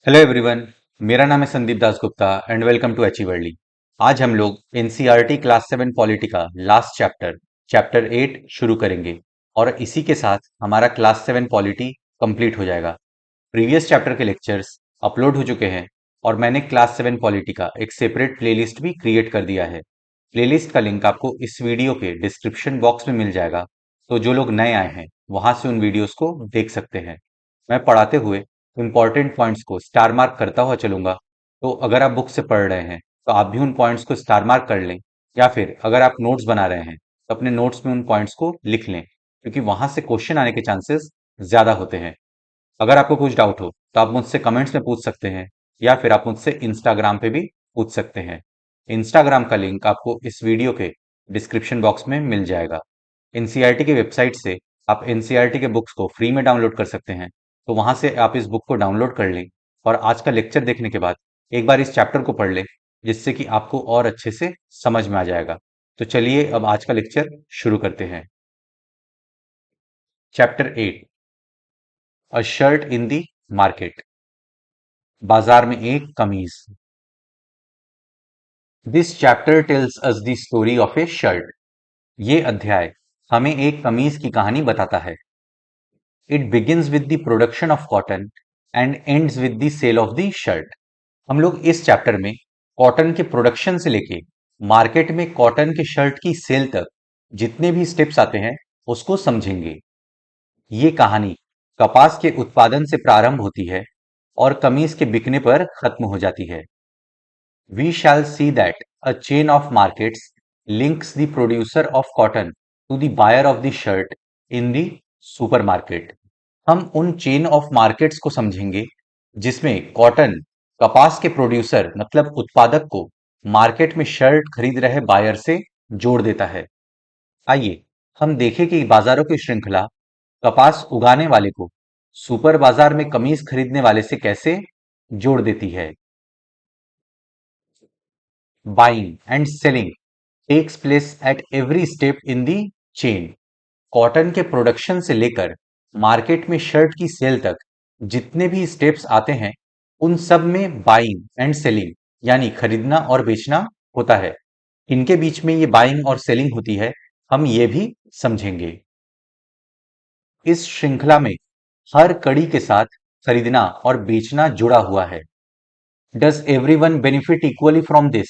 Hello everyone. मेरा नाम है Sandeep Das Gupta and welcome to अचीवर्ली। आज हम लोग एनसीईआरटी क्लास 7 पॉलिटी का लास्ट चैप्टर 8 शुरू करेंगे और इसी के साथ हमारा क्लास 7 पॉलिटी कंप्लीट हो जाएगा। प्रीवियस चैप्टर के लेक्चर्स अपलोड हो चुके हैं और मैंने क्लास 7 पॉलिटी का एक सेपरेट प्लेलिस्ट भी क्रिएट कर दिया है। प्लेलिस्ट का लिंक आपको इस वीडियो के डिस्क्रिप्शन बॉक्स में मिल जाएगा, तो जो लोग नए आए हैं वहां से उन वीडियोस को देख सकते हैं। मैं पढ़ाते हुए इंपॉर्टेंट पॉइंट्स को स्टार मार्क करता हुआ चलूंगा, तो अगर आप बुक से पढ़ रहे हैं तो आप भी उन पॉइंट्स को स्टार मार्क कर लें, या फिर अगर आप नोट्स बना रहे हैं तो अपने नोट्स में उन पॉइंट्स को लिख लें, क्योंकि वहां से क्वेश्चन आने के चांसेस ज्यादा होते हैं। अगर आपको कुछ डाउट हो तो आप मुझसे कमेंट्स में पूछ सकते हैं, या फिर आप मुझसे इंस्टाग्राम पे भी पूछ सकते हैं। इंस्टाग्राम का लिंक आपको इस वीडियो के डिस्क्रिप्शन बॉक्स में मिल जाएगा। एनसीईआरटी की वेबसाइट से आप एनसीईआरटी के बुक्स को फ्री में डाउनलोड कर सकते हैं, तो वहां से आप इस बुक को डाउनलोड कर लें और आज का लेक्चर देखने के बाद एक बार इस चैप्टर को पढ़ लें, जिससे कि आपको और अच्छे से समझ में आ जाएगा। तो चलिए अब आज का लेक्चर शुरू करते हैं। Chapter 8, a shirt in the market. बाजार में एक कमीज। This chapter tells us the story of a shirt. ये अध्याय हमें एक कमीज की कहानी बताता है। It begins with the production of cotton and ends with the sale of the shirt. हम लोग इस चैप्टर में कॉटन के प्रोडक्शन से लेके मार्केट में कॉटन के शर्ट की सेल तक जितने भी स्टेप्स आते हैं उसको समझेंगे। ये कहानी कपास के उत्पादन से प्रारंभ होती है और कमीज के बिकने पर खत्म हो जाती है। We shall see that a chain of markets links the producer of cotton to the buyer of the shirt in the supermarket. हम उन चेन ऑफ मार्केट्स को समझेंगे जिसमें कॉटन कपास के प्रोड्यूसर मतलब उत्पादक को मार्केट में शर्ट खरीद रहे बायर से जोड़ देता है। आइए हम देखें कि बाजारों की श्रृंखला कपास उगाने वाले को सुपर बाजार में कमीज खरीदने वाले से कैसे जोड़ देती है। Buying and selling takes place at every step in the chain. Cotton के प्रोडक्शन से लेकर मार्केट में शर्ट की सेल तक जितने भी स्टेप्स आते हैं उन सब में बाइंग एंड सेलिंग यानी खरीदना और बेचना होता है। इनके बीच में ये बाइंग और सेलिंग होती है, हम ये भी समझेंगे। इस श्रृंखला में हर कड़ी के साथ खरीदना और बेचना जुड़ा हुआ है। Does everyone benefit equally from this?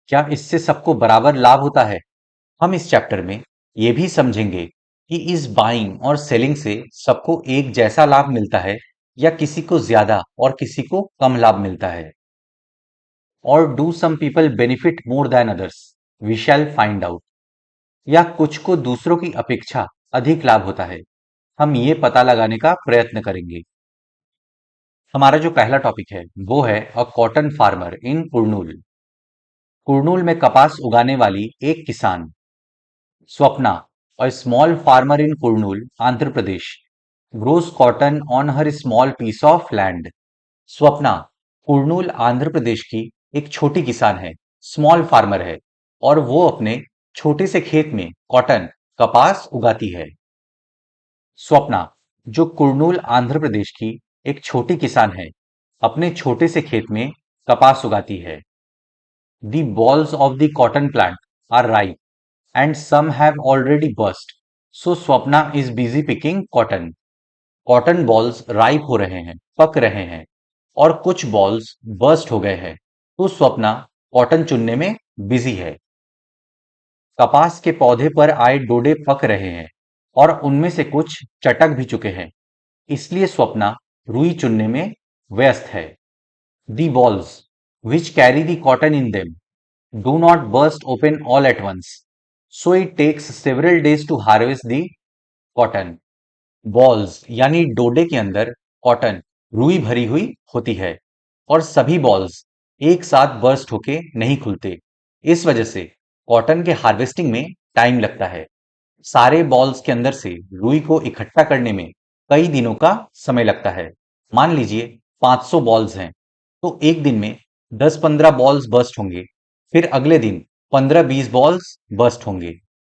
क्या इससे सबको बराबर लाभ होता है? हम इस चैप्टर में ये भी समझेंगे कि इस बाइंग और सेलिंग से सबको एक जैसा लाभ मिलता है या किसी को ज्यादा और किसी को कम लाभ मिलता है। और do some people benefit more than others? We shall find out. या कुछ को दूसरों की अपेक्षा अधिक लाभ होता है, हम ये पता लगाने का प्रयत्न करेंगे। हमारा जो पहला टॉपिक है वो है अ cotton farmer in Kurnool. Kurnool में कपास उगाने वाली एक किसान। Swapna, a small farmer in Kurnool, Andhra Pradesh, grows cotton on her small piece of land. Swapna Kurnool Andhra Pradesh की एक छोटी किसान है, स्मॉल फार्मर है, और वो अपने छोटे से खेत में कॉटन कपास उगाती है। स्वप्ना, जो कुर्नूल आंध्र प्रदेश की एक छोटी किसान है, अपने छोटे से खेत में कपास उगाती है। The balls of the cotton plant are ripe and some have already burst. So Swapna is busy picking cotton. Cotton balls ripe हो रहे हैं, पक रहे हैं, और कुछ बॉल्स बर्स्ट हो गए हैं, तो स्वप्ना कॉटन चुनने में बिजी है। कपास के पौधे पर आए डोडे पक रहे हैं और उनमें से कुछ चटक भी चुके हैं, इसलिए स्वप्ना रुई चुनने में व्यस्त है। दी balls which carry the cotton in them do not burst open all at once, so it takes several days to harvest the cotton. Balls यानी डोडे के अंदर कॉटन रुई भरी हुई होती है और सभी बॉल्स एक साथ बर्स्ट होके नहीं खुलते। इस वजह से कॉटन के हार्वेस्टिंग में टाइम लगता है। सारे बॉल्स के अंदर से रुई को इकट्ठा करने में कई दिनों का समय लगता है। मान लीजिए 500 बॉल्स हैं, तो एक दिन में 10-15 बॉल्स बर्स्ट होंगे, फिर अगले दिन 15-20 बॉल्स बर्स्ट होंगे।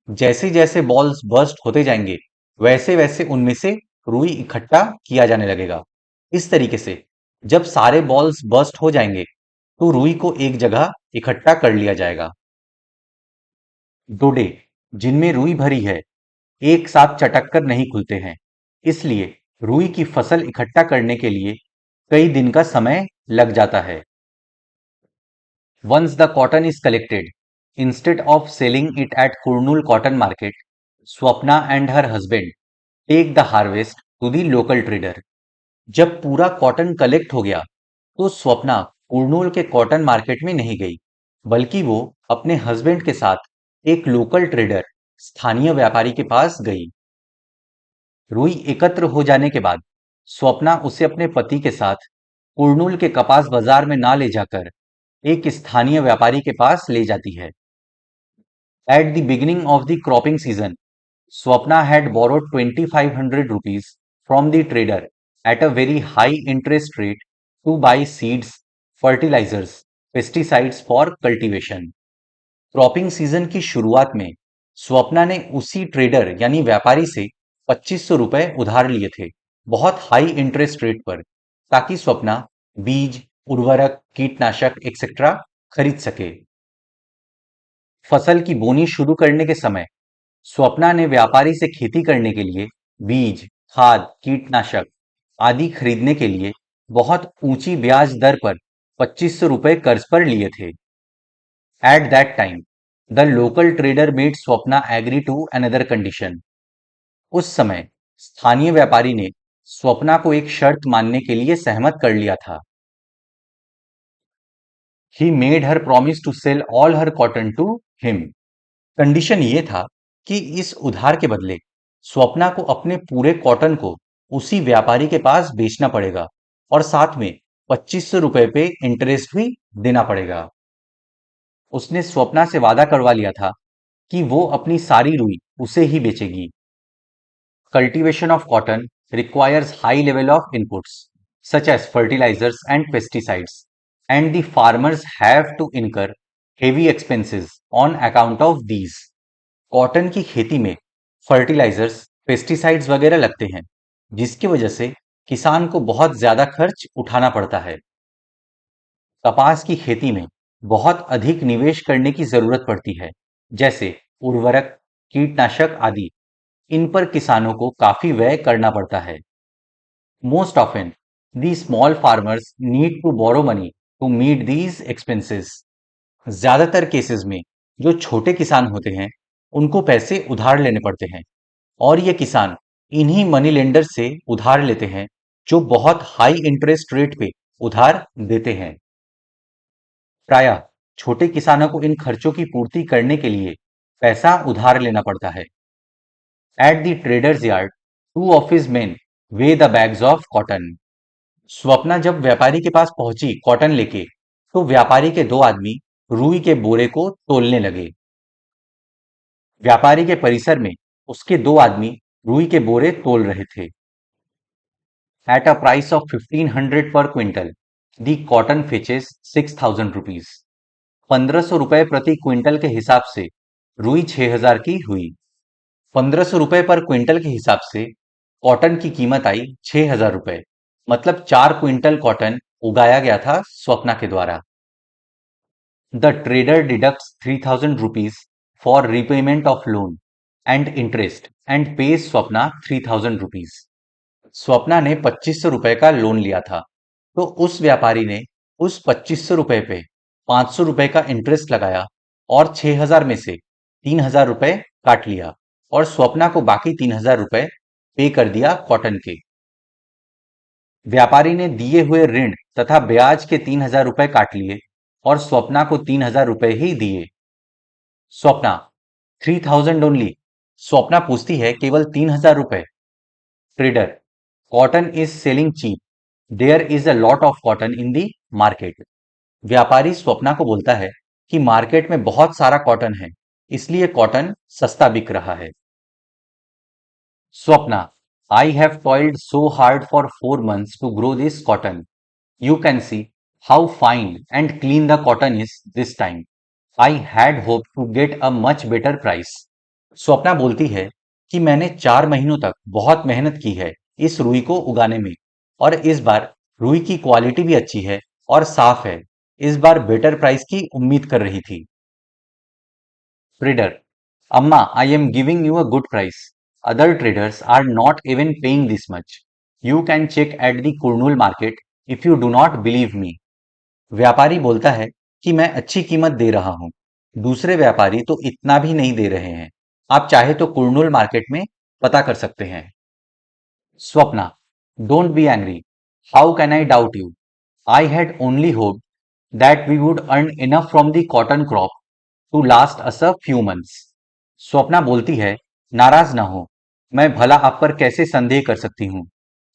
जैसे जैसे बॉल्स बर्स्ट होते जाएंगे वैसे वैसे उनमें से रुई इकट्ठा किया जाने लगेगा। इस तरीके से जब सारे बॉल्स बर्स्ट हो जाएंगे तो रुई को एक जगह इकट्ठा कर लिया जाएगा। डोडे जिनमें रुई भरी है एक साथ चटक कर नहीं खुलते हैं, इसलिए रुई की फसल इकट्ठा करने के लिए कई दिन का समय लग जाता है। Once the cotton is collected, instead of selling it at Kurnul cotton market, Swapna and her husband take the harvest to the local trader. जब पूरा कॉटन कलेक्ट हो गया, तो स्वप्ना कुर्नूल के कॉटन मार्केट में नहीं गई, बल्कि वो अपने हस्बैंड के साथ एक लोकल ट्रेडर, स्थानीय व्यापारी के पास गई। रुई एकत्र हो जाने के बाद स्वप्ना उसे अपने पति के साथ कुर्नूल के कपास बाजार में ना ले जाकर एक स्थानीय व्यापारी के पास ले जाती है। At the beginning of the cropping season, Swapna had borrowed 2500 rupees from the trader at a very high interest rate to buy seeds, fertilizers, pesticides for cultivation. Cropping season की शुरुआत में स्वप्ना ने उसी ट्रेडर यानी व्यापारी से 2500 रुपए उधार लिए थे, बहुत हाई इंटरेस्ट रेट पर, ताकि स्वप्ना बीज, उर्वरक, कीटनाशक एक्सेट्रा खरीद सके। फसल की बोनी शुरू करने के समय स्वप्ना ने व्यापारी से खेती करने के लिए बीज, खाद, कीटनाशक आदि खरीदने के लिए बहुत ऊंची ब्याज दर पर 2500 रुपए कर्ज पर लिए थे। At that time, the local trader made Swapna agree to another condition. उस समय स्थानीय व्यापारी ने स्वप्ना को एक शर्त मानने के लिए सहमत कर लिया था। He made her promise to sell all her cotton to him. Condition ये था कि इस उधार के बदले स्वप्ना को अपने पूरे कॉटन को उसी व्यापारी के पास बेचना पड़ेगा और साथ में 2500 रुपए पे इंटरेस्ट भी देना पड़ेगा। उसने स्वप्ना से वादा करवा लिया था कि वो अपनी सारी रुई उसे ही बेचेगी। Cultivation of cotton requires high level of inputs such as fertilizers and pesticides, and the farmers have to incur heavy expenses on account of these. Cotton की खेती में फर्टिलाइजर्स, पेस्टिसाइड्स वगैरह लगते हैं, जिसकी वजह से किसान को बहुत ज्यादा खर्च उठाना पड़ता है। कपास की खेती में बहुत अधिक निवेश करने की जरूरत पड़ती है, जैसे उर्वरक, कीटनाशक आदि। इन पर किसानों को काफी व्यय करना पड़ता है। Most often the small farmers need to borrow money to meet these expenses. ज्यादातर केसेस में जो छोटे किसान होते हैं उनको पैसे उधार लेने पड़ते हैं, और ये किसान इन्हीं मनी लेंडर से उधार लेते हैं जो बहुत हाई इंटरेस्ट रेट पे उधार देते हैं। प्रायः छोटे किसानों को इन खर्चों की पूर्ति करने के लिए पैसा उधार लेना पड़ता है। At the trader's yard, two of his men weigh the bags of cotton. Swapna जब व्यापारी के पास पहुंची कॉटन लेके, तो व्यापारी के दो आदमी रुई के बोरे को तोलने लगे। व्यापारी के परिसर में उसके दो आदमी रुई के बोरे तोल रहे थे। At a price of 1500 per quintal, the cotton fetches 6000 rupees. 1500 रुपए प्रति क्विंटल के हिसाब से रुई 6000 की हुई। 1500 रुपए पर क्विंटल के हिसाब से कॉटन की कीमत आई 6000 रुपए, मतलब 4 क्विंटल कॉटन उगाया गया था स्वप्ना के द्वारा। The trader deducts 3000 rupees for repayment of loan and interest and pays Swapna 3000 rupees. Swapna ने 2500 रुपए का लोन लिया था, तो उस व्यापारी ने उस 2500 रुपए पे 500 रुपए का इंटरेस्ट लगाया और 6000 में से 3000 रुपए काट लिया और स्वप्ना को बाकी 3000 रुपए पे कर दिया कॉटन के। व्यापारी ने दिए हुए ऋण तथा ब्याज के 3000 रुपए काट लिए और स्वप्ना को 3000 रुपए ही दिए। स्वप्ना 3000 ओनली। स्वप्ना पूछती है केवल 3000 रुपए। Trader cotton is selling cheap, there is a lot of cotton in the market. व्यापारी स्वप्ना को बोलता है कि मार्केट में बहुत सारा कॉटन है, इसलिए कॉटन सस्ता बिक रहा है। Swapna I have toiled so hard for 4 months to grow this cotton. You can see how fine and clean the cotton is this time. I had hoped to get a much better price. Swapna बोलती है कि मैंने 4 महीनों तक बहुत मेहनत की है इस रुई को उगाने में, और इस बार रुई की क्वालिटी भी अच्छी है और साफ है। इस बार बेटर प्राइस की उम्मीद कर रही थी। Trader, amma, I am giving you a good price. Other traders are not even paying this much. You can check at the Kurnool market if you do not believe me. व्यापारी बोलता है कि मैं अच्छी कीमत दे रहा हूं। दूसरे व्यापारी तो इतना भी नहीं दे रहे हैं। आप चाहे तो कुर्नूल मार्केट में पता कर सकते हैं। Swapna, don't be angry. How can I doubt you? I had only hope that we would earn enough from the cotton crop to last us a few months. Swapna बोलती है, नाराज ना हो। मैं भला आप पर कैसे संदेह कर सकती हूँ।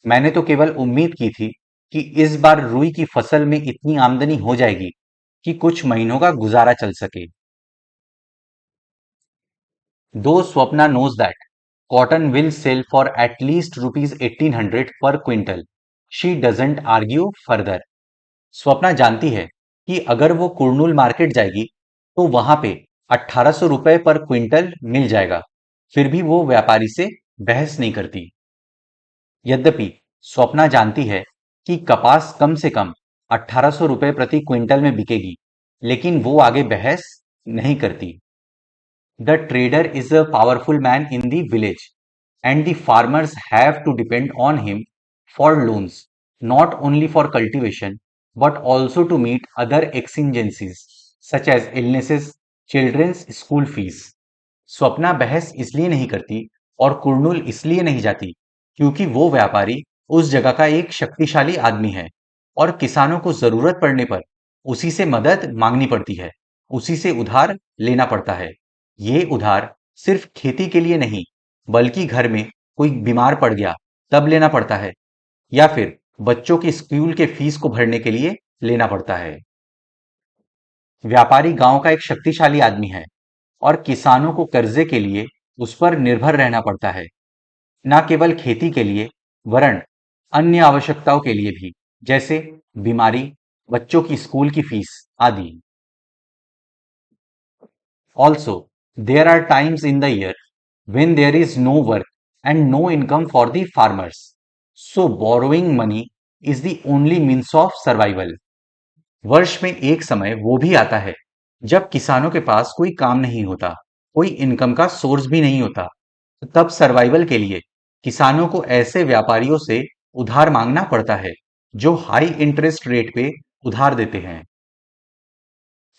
मैंने तो केवल उम्मीद की थी कि इस बार रुई की फसल में इतनी आमदनी हो जाएगी कि कुछ महीनों का गुजारा चल सके। दो Swapna knows that cotton will sell for at least rupees 1800 per quintal. She doesn't argue further. Swapna जानती है कि अगर वो कुर्नूल मार्केट जाएगी तो वहां पे 1800 रुपए पर क्विंटल मिल जाएगा। फिर भी वो व्यापारी से बहस नहीं करती। यद्यपि स्वप्ना जानती है कि कपास कम से कम 1800 रुपए प्रति क्विंटल में बिकेगी, लेकिन वो आगे बहस नहीं करती। The trader is a powerful man in the village, and the farmers have to depend on him for loans, not only for cultivation, but also to meet other exigencies such as illnesses, children's school fees. Swapna बहस इसलिए नहीं करती और कुर्नूल इसलिए नहीं जाती क्योंकि वो व्यापारी उस जगह का एक शक्तिशाली आदमी है और किसानों को जरूरत पड़ने पर उसी से मदद मांगनी पड़ती है, उसी से उधार लेना पड़ता है। ये उधार सिर्फ खेती के लिए नहीं, बल्कि घर में कोई बीमार पड़ गया तब लेना पड़ता है, या फिर बच्चों की स्कूल के फीस को भरने के लिए लेना पड़ता है। व्यापारी गांव का एक शक्तिशाली आदमी है और किसानों को कर्जे के लिए उस पर निर्भर रहना पड़ता है, न केवल खेती के लिए वरन अन्य आवश्यकताओं के लिए भी, जैसे बीमारी, बच्चों की स्कूल की फीस आदि। Also, there are times in the year when there is no work and no income for the farmers. So, borrowing money is the only means of survival. वर्ष में एक समय वो भी आता है जब किसानों के पास कोई काम नहीं होता, कोई इनकम का सोर्स भी नहीं होता। तो तब सर्वाइवल के लिए किसानों को ऐसे व्यापारियों से उधार मांगना पड़ता है जो हाई इंटरेस्ट रेट पे उधार देते हैं।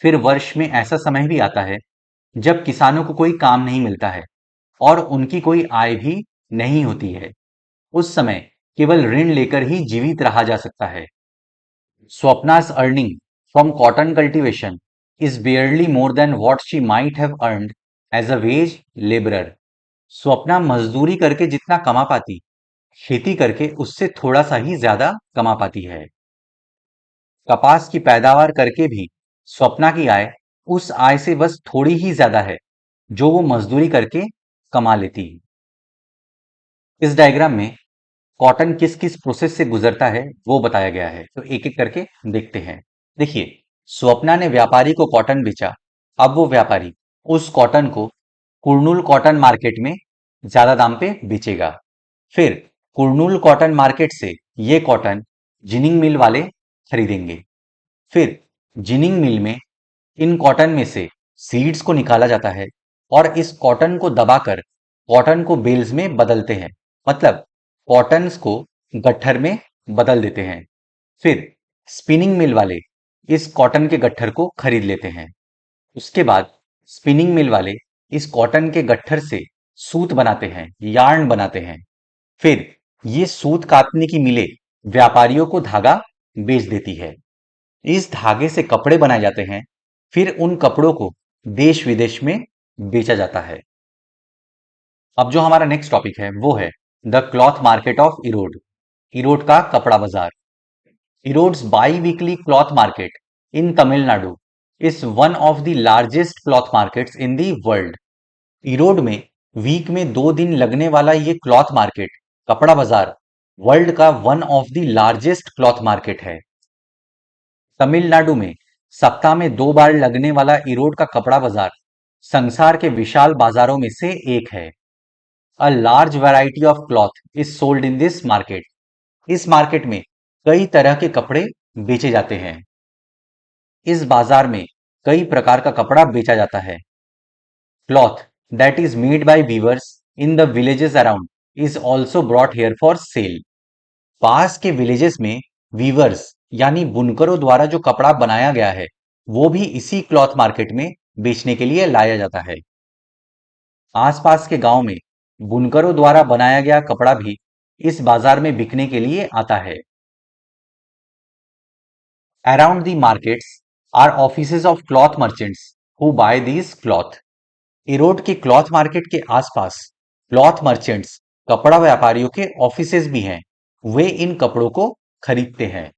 फिर वर्ष में ऐसा समय भी आता है जब किसानों को कोई काम नहीं मिलता है और उनकी कोई आय भी नहीं होती है। उस समय केवल ऋण लेकर ही जीवित रहा जा सकता है। Swapna's earning from cotton cultivation is barely more than what she might have earned as a wage laborer. Swapna मजदूरी करके जितना कमा पाती, खेती करके उससे थोड़ा सा ही ज्यादा कमा पाती है। कपास की पैदावार करके भी स्वप्ना की आय उस आय से बस थोड़ी ही ज्यादा है जो वो मजदूरी करके कमा लेती। इस डायग्राम में कॉटन किस किस प्रोसेस से गुजरता है वो बताया गया है, तो एक एक करके देखते हैं। देखिए, स्वप्ना ने व्यापारी को कॉटन बेचा। अब वो व्यापारी उस कॉटन को कुर्नूल कॉटन मार्केट में ज्यादा दाम पे बेचेगा। फिर कुर्नूल कॉटन मार्केट से ये कॉटन जिनिंग मिल वाले खरीदेंगे। फिर जिनिंग मिल में इन कॉटन में से सीड्स को निकाला जाता है और इस कॉटन को दबाकर कॉटन को बेल्स में बदलते हैं, मतलब कॉटन्स को गट्ठर में बदल देते हैं। फिर स्पिनिंग मिल वाले इस कॉटन के गट्ठर को खरीद लेते हैं। उसके बाद स्पिनिंग मिल वाले इस कॉटन के गट्ठर से सूत बनाते हैं, यार्न बनाते हैं। फिर ये सूत काटने की मिलें व्यापारियों को धागा बेच देती है। इस धागे से कपड़े बनाए जाते हैं। फिर उन कपड़ों को देश विदेश में बेचा जाता है। अब जो हमारा नेक्स्ट टॉपिक है वो है the cloth market of Erode. Erode का कपड़ा बाजार। Erodes by weekly cloth market in Tamil Nadu is one of the largest cloth markets in the world. Erode में वीक में 2 दिन लगने वाला ये क्लॉथ मार्केट, कपड़ा बाजार, वर्ल्ड का one of the largest cloth market है। तमिलनाडु में सप्ताह में 2 बार लगने वाला इरोड का कपड़ा बाजार संसार के विशाल बाजारों में से एक है। A large variety of cloth is sold in this market. इस मार्केट में कई तरह के कपड़े बेचे जाते हैं। इस बाजार में कई प्रकार का कपड़ा बेचा जाता है। Cloth that is made by weavers in the villages around is also brought here for sale. पास के विलेजेस में वीवर्स यानी बुनकरों द्वारा जो कपड़ा बनाया गया है वो भी इसी क्लॉथ मार्केट में बेचने के लिए लाया जाता है। आसपास के गांव में बुनकरों द्वारा बनाया गया कपड़ा भी इस बाजार में बिकने के लिए आता है। Around the markets are offices of cloth merchants who buy these cloth. Erode के क्लॉथ मार्केट के आसपास क्लॉथ मर्चेंट्स कपड़ा व्यापारियों के ऑफिसेज भी हैं। वे इन कपड़ों को खरीदते हैं।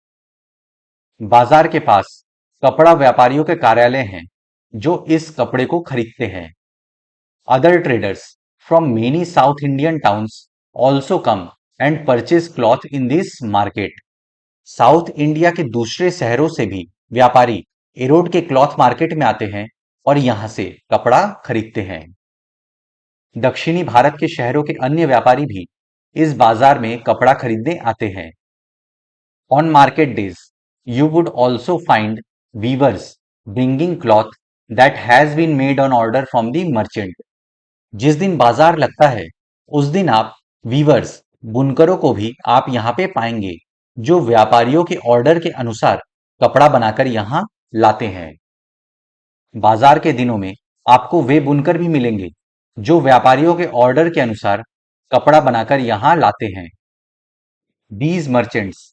बाजार के पास कपड़ा व्यापारियों के कार्यालय हैं जो इस कपड़े को खरीदते हैं। Other traders from many South Indian towns also come and purchase cloth in this market. South India के दूसरे शहरों से भी व्यापारी एरोड के क्लॉथ मार्केट में आते हैं और यहां से कपड़ा खरीदते हैं। दक्षिणी भारत के शहरों के अन्य व्यापारी भी इस बाजार में कपड़ा खरीदने आते हैं। On market days, you would also find weavers bringing cloth that has been made on order from the merchant. जिस दिन बाजार लगता है उस दिन आप वीवर्स बुनकरों को भी आप यहां पे पाएंगे जो व्यापारियों के ऑर्डर के अनुसार कपड़ा बनाकर यहां लाते हैं। बाजार के दिनों में आपको वे बुनकर भी मिलेंगे जो व्यापारियों के ऑर्डर के अनुसार कपड़ा बनाकर यहां लाते हैं। These merchants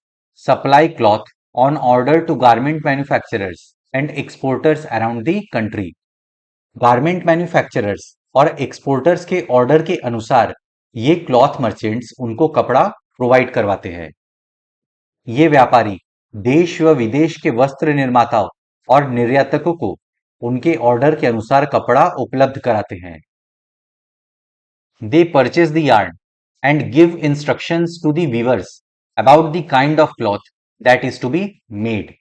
supply cloth on order to garment manufacturers and exporters around the country. Garment manufacturers और एक्सपोर्टर्स के ऑर्डर के अनुसार ये क्लॉथ मर्चेंट्स उनको कपड़ा प्रोवाइड करवाते हैं। ये व्यापारी देश व विदेश के वस्त्र निर्माताओं और निर्यातकों को उनके ऑर्डर के अनुसार कपड़ा उपलब्ध कराते हैं। They purchase the yarn and give instructions to the weavers about the kind of cloth that is to be made.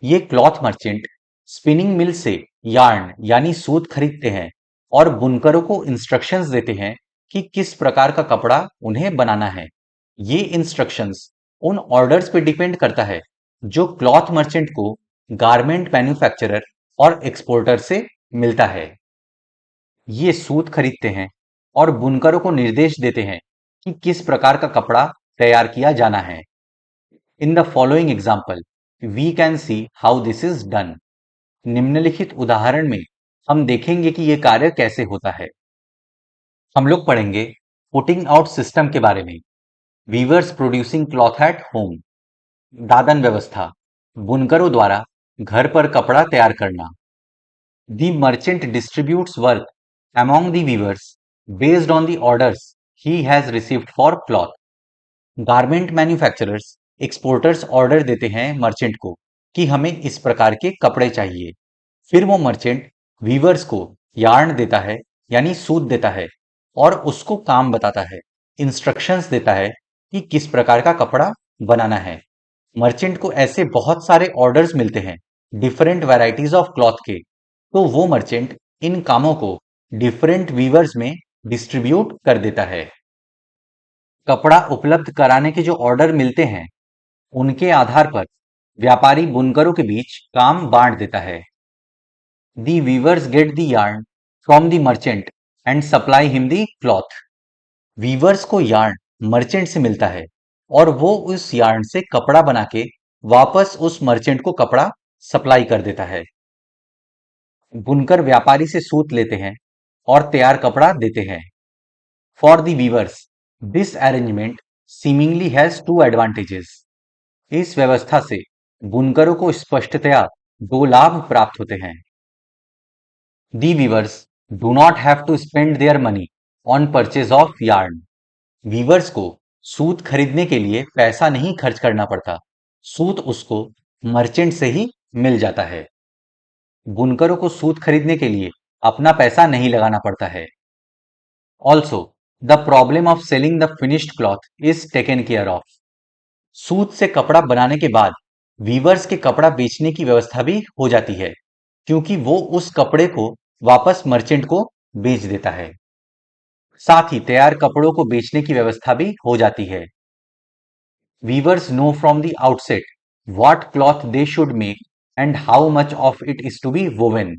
ये क्लॉथ मर्चेंट स्पिनिंग मिल से यार्न यानी सूत खरीदते हैं और बुनकरों को इंस्ट्रक्शंस देते हैं कि किस प्रकार का कपड़ा उन्हें बनाना है। ये इंस्ट्रक्शंस उन ऑर्डर्स पे डिपेंड करता है जो क्लॉथ मर्चेंट को गारमेंट मैन्युफैक्चरर और एक्सपोर्टर से मिलता है। ये सूत खरीदते हैं और बुनकरों को निर्देश देते हैं कि किस प्रकार का कपड़ा तैयार किया जाना है। In the following example we can see how this is done. निम्नलिखित उदाहरण में हम देखेंगे कि यह कार्य कैसे होता है। हम लोग पढ़ेंगे पुटिंग आउट सिस्टम के बारे में। Weavers producing cloth at home. दादन व्यवस्था, बुनकरों द्वारा घर पर कपड़ा तैयार करना। The merchant distributes work among the weavers based on the orders he has received for cloth. Garment manufacturers exporters order देते हैं मर्चेंट को कि हमें इस प्रकार के कपड़े चाहिए। फिर वो मर्चेंट वीवर्स को यार्न देता है यानी सूत देता है और उसको काम बताता है, इंस्ट्रक्शंस देता है कि किस प्रकार का कपड़ा बनाना है। मर्चेंट को ऐसे बहुत सारे ऑर्डर्स मिलते हैं डिफरेंट वैरायटीज ऑफ क्लॉथ के, तो वो मर्चेंट इन कामों को डिफरेंट वीवर्स में डिस्ट्रीब्यूट कर देता है। कपड़ा उपलब्ध कराने के जो ऑर्डर मिलते हैं उनके आधार पर व्यापारी बुनकरों के बीच काम बांट देता है। The weavers get the yarn from the merchant and supply him the cloth. Weavers को यार्न मर्चेंट से मिलता है और वो उस यार्न से कपड़ा बना के वापस उस मर्चेंट को कपड़ा सप्लाई कर देता है। बुनकर व्यापारी से सूत लेते हैं और तैयार कपड़ा देते हैं। For the weavers this arrangement seemingly has two advantages. इस व्यवस्था से बुनकरों को स्पष्टतया दो लाभ प्राप्त होते हैं। The weavers do not have to spend their money on purchase of yarn. Weavers को सूत खरीदने के लिए पैसा नहीं खर्च करना पड़ता, सूत उसको मर्चेंट से ही मिल जाता है। बुनकरों को सूत खरीदने के लिए अपना पैसा नहीं लगाना पड़ता है। Also the problem of selling the finished cloth is taken care of. सूत से कपड़ा बनाने के बाद वीवर्स के कपड़ा बेचने की व्यवस्था भी हो जाती है क्योंकि वो उस कपड़े को वापस मर्चेंट को बेच देता है। साथ ही तैयार कपड़ों को बेचने की व्यवस्था भी हो जाती है। Weavers know from the outset what cloth they should make and how much of it is to be woven.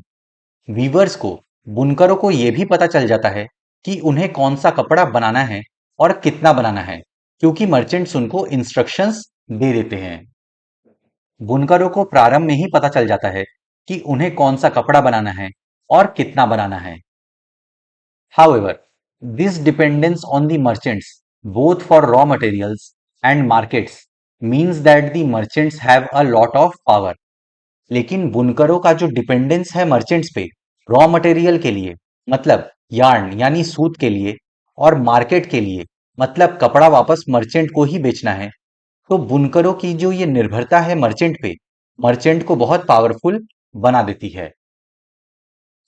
Weavers को, बुनकरों को यह भी पता चल जाता है कि उन्हें कौन सा कपड़ा बनाना है और कितना बनाना है, क्योंकि मर्चेंट्स उनको इंस्ट्रक्शंस दे देते हैं। बुनकरों को प्रारंभ में ही पता चल जाता है कि उन्हें कौन सा कपड़ा बनाना है और कितना बनाना है। However, this dependence on the merchants, both for raw materials and markets, means that the merchants have a lot of power. लेकिन बुनकरों का जो डिपेंडेंस है मर्चेंट्स पे रॉ मटेरियल के लिए, मतलब यार्न यानी सूत के लिए, और मार्केट के लिए, मतलब कपड़ा वापस मर्चेंट को ही बेचना है, तो बुनकरों की जो ये निर्भरता है मर्चेंट पे, मर्चेंट को बहुत पावरफुल बना देती है।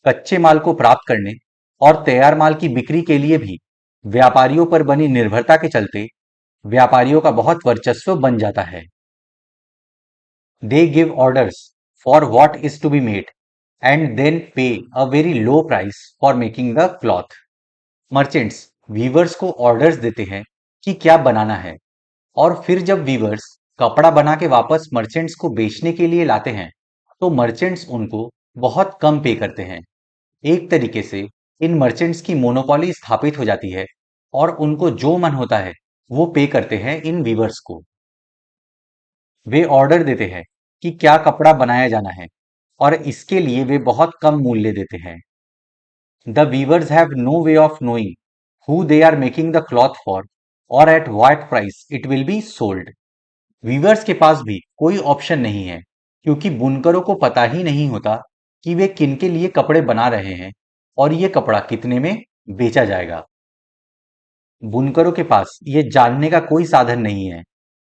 कच्चे माल को प्राप्त करने और तैयार माल की बिक्री के लिए भी व्यापारियों पर बनी निर्भरता के चलते व्यापारियों का बहुत वर्चस्व बन जाता है। They give orders for what is to be made and then pay a very low price for making the cloth. Merchants weavers को ऑर्डर्स देते हैं कि क्या बनाना है, और फिर जब वीवर्स कपड़ा बना के वापस मर्चेंट्स को बेचने के लिए लाते हैं, तो मर्चेंट्स उनको बहुत कम पे करते हैं। एक तरीके से इन मर्चेंट्स की मोनोपोली स्थापित हो जाती है और उनको जो मन होता है वो पे करते हैं इन वीवर्स को। वे ऑर्डर देते हैं कि क्या कपड़ा बनाया जाना है और इसके लिए वे बहुत कम मूल्य देते हैं। The weavers have no way of knowing who they are making the cloth for or at what price it will be sold. Weavers के पास भी कोई ऑप्शन नहीं है, क्योंकि बुनकरों को पता ही नहीं होता कि वे किन के लिए कपड़े बना रहे हैं और ये कपड़ा कितने में बेचा जाएगा। बुनकरों के पास ये जानने का कोई साधन नहीं है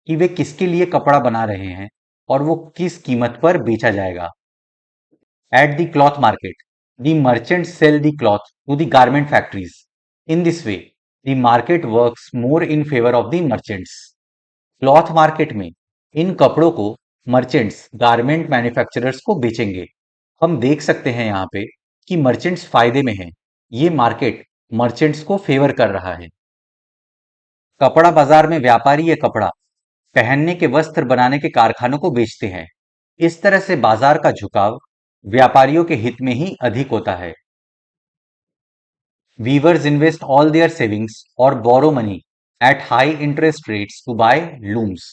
कि वे किसके लिए कपड़ा बना रहे हैं और वो किस कीमत पर बेचा जाएगा। At the cloth market, the merchants sell the cloth to the garment factories. In this way, the market works more in favor of the merchants. Cloth market में इन कपड़ों को मर्चेंट्स गारमेंट मैन्युफैक्चरर्स को बेचेंगे। हम देख सकते हैं यहाँ पे कि मर्चेंट्स फायदे में हैं। ये मार्केट मर्चेंट्स को फेवर कर रहा है। कपड़ा बाजार में व्यापारी ये कपड़ा पहनने के वस्त्र बनाने के कारखानों को बेचते हैं। इस तरह से बाजार का झुकाव व्यापारियों के हित में ही अधिक होता है। Weavers invest all their savings और borrow money at high interest rates to buy looms.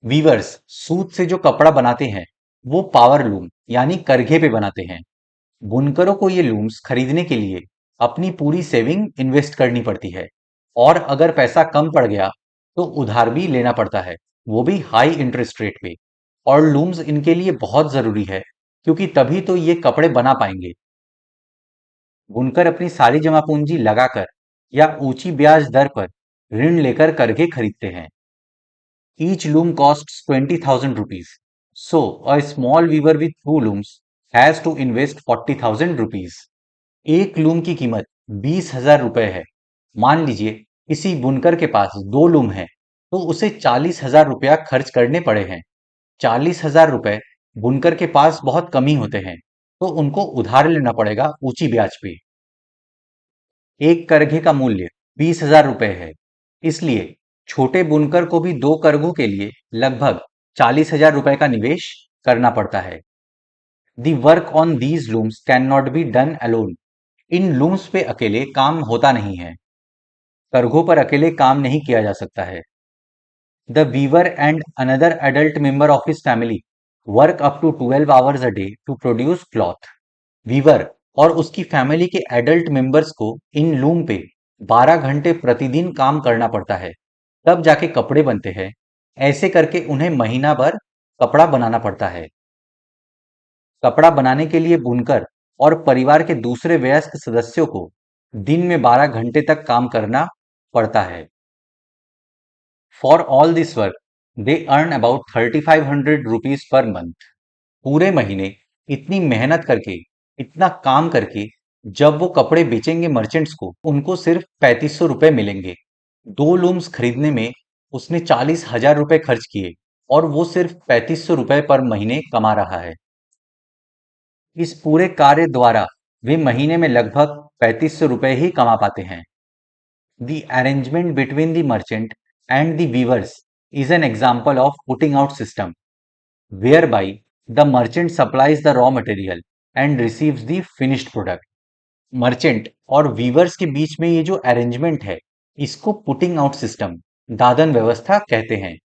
Weavers सूत से जो कपड़ा बनाते हैं वो पावर लूम यानी करघे पे बनाते हैं। बुनकरों को ये लूम्स खरीदने के लिए अपनी पूरी सेविंग इन्वेस्ट करनी पड़ती है, और अगर पैसा कम पड़ गया तो उधार भी लेना पड़ता है, वो भी हाई इंटरेस्ट रेट पे। और लूम्स इनके लिए बहुत जरूरी है, क्योंकि तभी तो ये कपड़े बना पाएंगे। बुनकर अपनी सारी जमा पूंजी लगाकर या ऊंची ब्याज दर पर ऋण लेकर करघे खरीदते हैं। Each loom costs 20,000 rupees. So, a small weaver with two looms has to invest 40,000 rupees. एक लूम की कीमत 20,000 रुपए है। मान लीजिए किसी बुनकर के पास दो लूम है, तो उसे 40,000 रुपया खर्च करने पड़े हैं। 40,000 रुपए बुनकर के पास बहुत कमी होते हैं, तो उनको उधार लेना पड़ेगा ऊंची ब्याज पे। एक करघे का मूल्य 20,000 रुपए है, इसलिए छोटे बुनकर को भी दो करघों के लिए लगभग 40,000 रुपए का निवेश करना पड़ता है। The work on these looms can not be done alone. In looms पे अकेले काम होता नहीं है। करघों पर अकेले काम नहीं किया जा सकता है। The weaver and another adult member of his family work up to 12 hours a day to produce cloth. Weaver और उसकी फैमिली के एडल्ट मेंबर्स को इन लूम पे 12 घंटे प्रतिदिन काम करना पड़ता है, तब जाके कपड़े बनते हैं। ऐसे करके उन्हें महीना भर कपड़ा बनाना पड़ता है। कपड़ा बनाने के लिए बुनकर और परिवार के दूसरे वयस्क सदस्यों को दिन में 12 घंटे तक काम करना पड़ता है। For all this work they earn about 3,500 rupees per month. पूरे महीने इतनी मेहनत करके, इतना काम करके, जब वो कपड़े बेचेंगे मर्चेंट्स को, उनको सिर्फ 3,500 रुपए मिलेंगे। दो लूम्स खरीदने में उसने 40,000 रुपए खर्च किए और वो सिर्फ 3,500 रुपए पर महीने कमा रहा है। इस पूरे कार्य द्वारा वे महीने में लगभग 3,500 रुपए ही कमा पाते हैं। The arrangement between the merchant and the weavers is an example of putting out system, whereby the merchant supplies the raw material and receives the finished product. Merchant और वीवर्स के बीच में ये जो अरेंजमेंट है, इसको पुटिंग आउट सिस्टम, दादन व्यवस्था कहते हैं,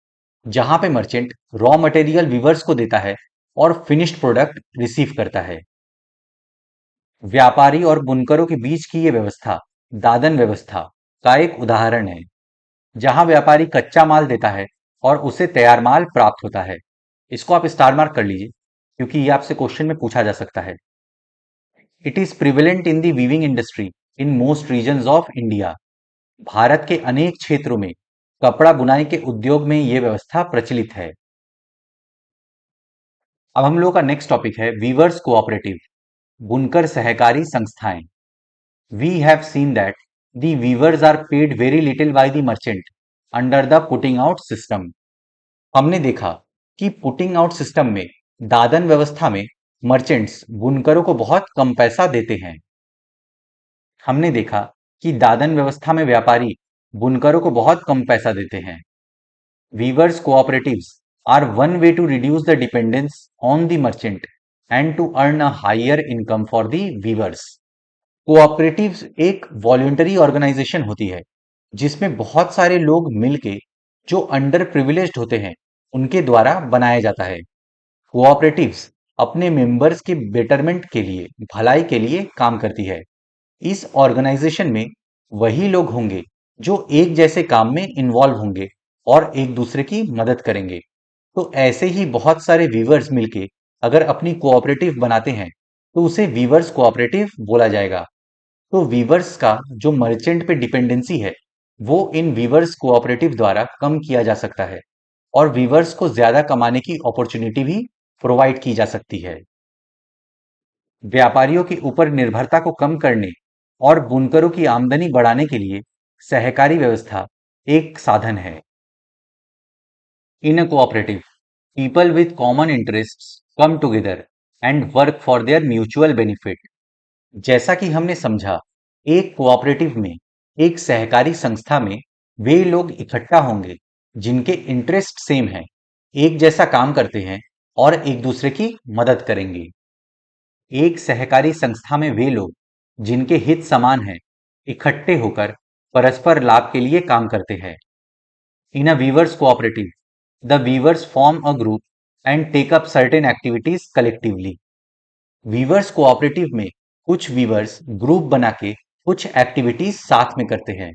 जहां पे मर्चेंट रॉ मटेरियल वीवर्स को देता है और फिनिश्ड प्रोडक्ट रिसीव करता है। व्यापारी और बुनकरों के बीच की ये व्यवस्था, दादन व्यवस्था का एक उदाहरण है, जहां व्यापारी कच्चा माल देता है और उसे तैयार माल प्राप्त होता है। इसको आप स्टार मार्क कर लीजिए, क्योंकि ये आपसे क्वेश्चन में पूछा जा सकता है। It is prevalent in the weaving industry in most regions of India. Bharat के अनेक क्षेत्रों में कपड़ा बुनाई के उद्योग में यह व्यवस्था प्रचलित है। अब हम लोग का नेक्स्ट टॉपिक है वीवर्स कोऑपरेटिव, बुनकर सहकारी संस्थाएं। We have seen that the weavers are paid very little by the merchant under the putting out system. हमने देखा कि पुटिंग आउट सिस्टम में, दादन व्यवस्था में, मर्चेंट्स बुनकरों को बहुत कम पैसा देते हैं। हमने देखा कि दादन व्यवस्था में व्यापारी बुनकरों को बहुत कम पैसा देते हैं। Weavers cooperatives are one way to reduce the dependence on the merchant and to earn a higher income for the weavers. Cooperatives एक वॉलंटरी ऑर्गेनाइजेशन होती है, जिसमें बहुत सारे लोग मिलके जो अंडर प्रिविलेज्ड होते हैं उनके द्वारा बनाया जाता है। कोऑपरेटिव्स अपने मेंबर्स के बेटरमेंट के लिए, भलाई के लिए काम करती है। इस ऑर्गेनाइजेशन में वही लोग होंगे जो एक जैसे काम में इन्वॉल्व होंगे और एक दूसरे की मदद करेंगे। तो ऐसे ही बहुत सारे वीवर्स मिलके अगर अपनी कोऑपरेटिव बनाते हैं तो उसे वीवर्स कोऑपरेटिव बोला जाएगा। तो वीवर्स का जो मर्चेंट पे डिपेंडेंसी है, वो इन वीवर्स कोऑपरेटिव द्वारा कम किया जा सकता है और वीवर्स को ज्यादा कमाने की अपॉर्चुनिटी भी प्रोवाइड की जा सकती है। व्यापारियों के ऊपर निर्भरता को कम करने और बुनकरों की आमदनी बढ़ाने के लिए सहकारी व्यवस्था एक साधन है। In a cooperative, people with common interests come together and work for their mutual benefit. जैसा कि हमने समझा, एक कोऑपरेटिव में, एक सहकारी संस्था में वे लोग इकट्ठा होंगे जिनके इंटरेस्ट सेम है, एक जैसा काम करते हैं और एक दूसरे की मदद करेंगे। एक सहकारी संस्था में वे लोग जिनके हित समान हैं, इकट्ठे होकर परस्पर लाभ के लिए काम करते हैं। In a weavers cooperative, the weavers form a group and take up certain activities collectively. Weavers cooperative में कुछ वीवर्स ग्रुप बना के कुछ एक्टिविटीज साथ में करते हैं।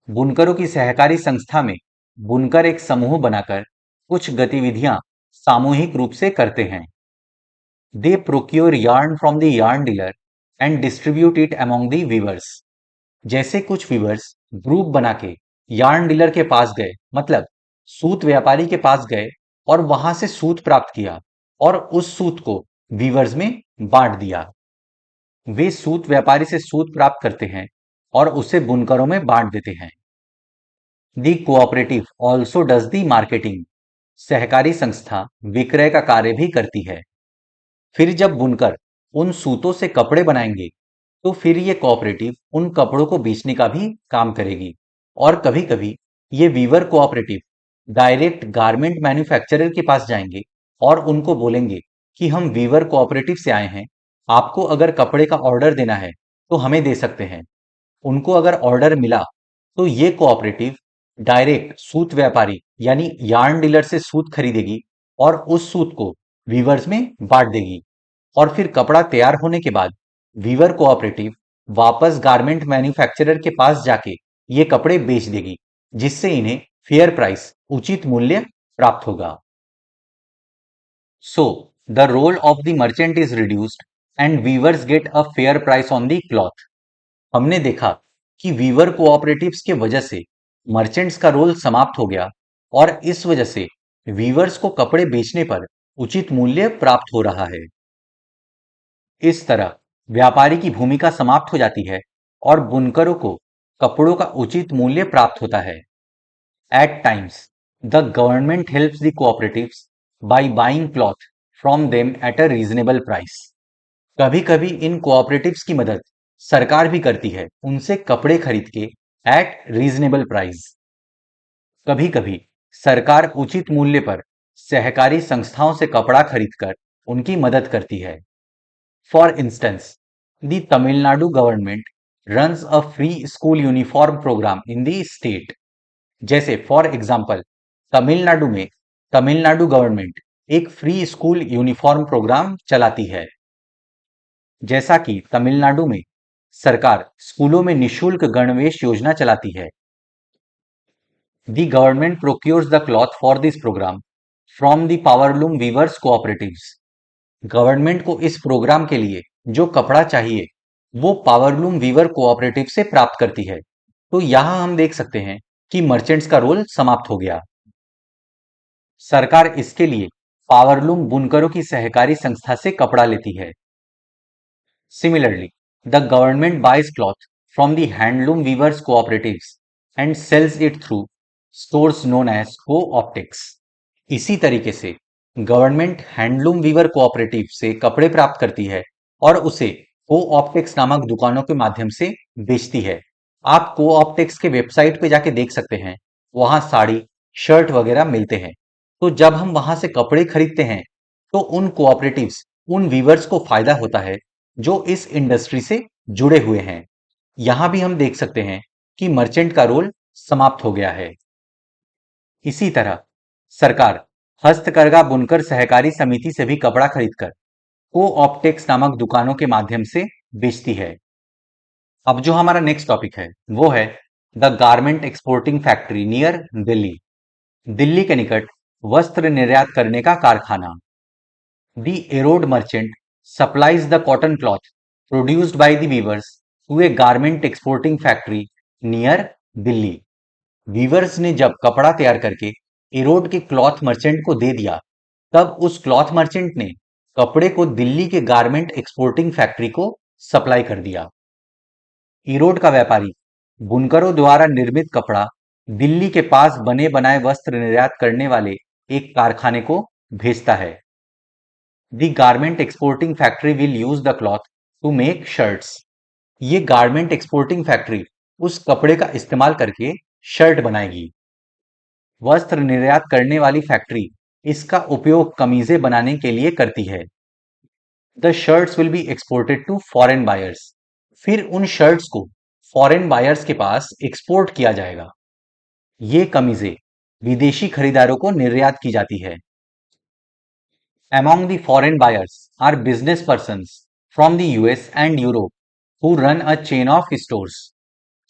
बुनकरों की सहकारी संस्था में बुनकर एक समूह बनाकर कुछ गतिविधियां सामूहिक रूप से करते हैं। They procure yarn from the yarn dealer and distribute it among the weavers. जैसे कुछ वीवर्स ग्रुप बना के यार्न डीलर के पास गए, मतलब सूत व्यापारी के पास गए और वहां से सूत प्राप्त किया और उस सूत को वीवर्स में बांट दिया। वे सूत व्यापारी से सूत प्राप्त करते हैं और उसे बुनकरों में बांट देते हैं। The cooperative also does the marketing. सहकारी संस्था विक्रय का कार्य भी करती है। फिर जब बुनकर उन सूतों से कपड़े बनाएंगे तो फिर ये कोऑपरेटिव उन कपड़ों को बेचने का भी काम करेगी। और कभी कभी ये weaver cooperative direct garment manufacturer के पास जाएंगे और उनको बोलेंगे कि हम वीवर कोऑपरेटिव से आए हैं, आपको अगर कपड़े का ऑर्डर देना है तो हमें दे सकते हैं। उनको अगर ऑर्डर मिला तो ये कोऑपरेटिव डायरेक्ट सूत व्यापारी यानी यार्न डीलर से सूत खरीदेगी और उस सूत को वीवर्स में बांट देगी। और फिर कपड़ा तैयार होने के बाद वीवर कोऑपरेटिव वापस गारमेंट मैन्युफैक्चरर के पास जाके ये कपड़े बेच देगी, जिससे इन्हें फेयर प्राइस, उचित मूल्य प्राप्त होगा। So the role of the merchant is reduced and weavers get a fair price on the cloth. हमने देखा कि वीवर कोऑपरेटिव्स के वजह से मर्चेंट्स का रोल समाप्त हो गया और इस वजह से वीवर्स को कपड़े बेचने पर उचित मूल्य प्राप्त हो रहा है। इस तरह व्यापारी की भूमिका समाप्त हो जाती है और बुनकरों को कपड़ों का उचित मूल्य प्राप्त होता है। At times the government helps the cooperatives by buying cloth from them at a reasonable price. कभी कभी इन कोऑपरेटिव्स की मदद सरकार भी करती है, उनसे कपड़े खरीद के एट रीजनेबल प्राइस। कभी कभी सरकार उचित मूल्य पर सहकारी संस्थाओं से कपड़ा खरीदकर उनकी मदद करती है। For instance, the Tamil Nadu government runs a free school uniform programme in the state. जैसे फॉर एग्जाम्पल, तमिलनाडु में तमिलनाडु गवर्नमेंट एक फ्री स्कूल यूनिफॉर्म प्रोग्राम चलाती है। जैसा कि तमिलनाडु में सरकार स्कूलों में निशुल्क गणवेश योजना चलाती है। The government procures the cloth for this program from the Powerloom Weavers Cooperatives. Government को इस प्रोग्राम के लिए जो कपड़ा चाहिए वो पावरलूम वीवर कोऑपरेटिव से प्राप्त करती है। तो यहां हम देख सकते हैं कि मर्चेंट्स का रोल समाप्त हो गया। सरकार इसके लिए पावरलूम बुनकरों की सहकारी संस्था से कपड़ा लेती है। Similarly, the government buys cloth from the handloom weavers cooperatives and sells it through stores known as co-optics. इसी तरीके से गवर्नमेंट हैंडलूम वीवर कोऑपरेटिव से कपड़े प्राप्त करती है और उसे को-ऑप्टिक्स नामक दुकानों के माध्यम से बेचती है। आप को-ऑप्टिक्स के वेबसाइट पे जाके देख सकते हैं, वहां साड़ी, शर्ट वगैरह मिलते हैं। तो जब हम वहां से कपड़े खरीदते हैं तो उन कोऑपरेटिव्स, उन वीवर्स को फायदा होता है जो इस इंडस्ट्री से जुड़े हुए हैं। यहां भी हम देख सकते हैं कि मर्चेंट का रोल समाप्त हो गया है। इसी तरह सरकार हस्तकरघा बुनकर सहकारी समिति से भी कपड़ा खरीदकर को-ऑप्टेक्स नामक दुकानों के माध्यम से बेचती है। अब जो हमारा नेक्स्ट टॉपिक है वो है the garment exporting factory near Delhi. Delhi के निकट वस्त्र निर्यात करने का कारखाना। The Erode merchant supplies the cotton cloth produced by the weavers to a garment exporting factory near Delhi. Weavers ने जब कपड़ा तैयार करके इरोड के क्लॉथ मर्चेंट को दे दिया, तब उस क्लॉथ मर्चेंट ने कपड़े को दिल्ली के गारमेंट एक्सपोर्टिंग फैक्ट्री को सप्लाई कर दिया। इरोड का व्यापारी बुनकरों द्वारा निर्मित कपड़ा दिल्ली के पास बने बनाए वस्त्र निर्यात करने वाले एक कारखाने को भेजता है। The garment exporting factory will use the cloth to make shirts. ये गारमेंट एक्सपोर्टिंग फैक्ट्री उस कपड़े का इस्तेमाल करके शर्ट बनाएगी। वस्त्र निर्यात करने वाली फैक्ट्री इसका उपयोग कमीजें बनाने के लिए करती है। The shirts will be exported to foreign buyers. फिर उन शर्ट्स को फॉरेन बायर्स के पास एक्सपोर्ट किया जाएगा। ये कमीजें विदेशी खरीदारों को निर्यात की जाती है। Among the foreign buyers are business persons from the US and Europe who run a chain of stores.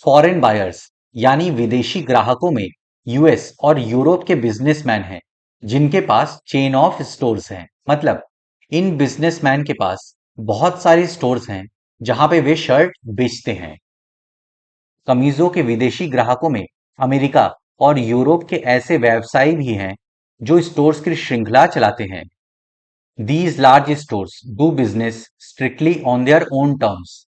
Foreign buyers यानी विदेशी ग्राहकों में यूएस और यूरोप के बिजनेसमैन हैं जिनके पास चेन ऑफ स्टोर्स हैं। मतलब इन बिजनेसमैन के पास बहुत सारे स्टोर्स हैं जहां पे वे शर्ट बेचते हैं। कमीजों के विदेशी ग्राहकों में अमेरिका और यूरोप के ऐसे व्यवसायी भी हैं जो स्टोर्स की श्रृंखला चलाते हैं। These large stores do business strictly on their own terms.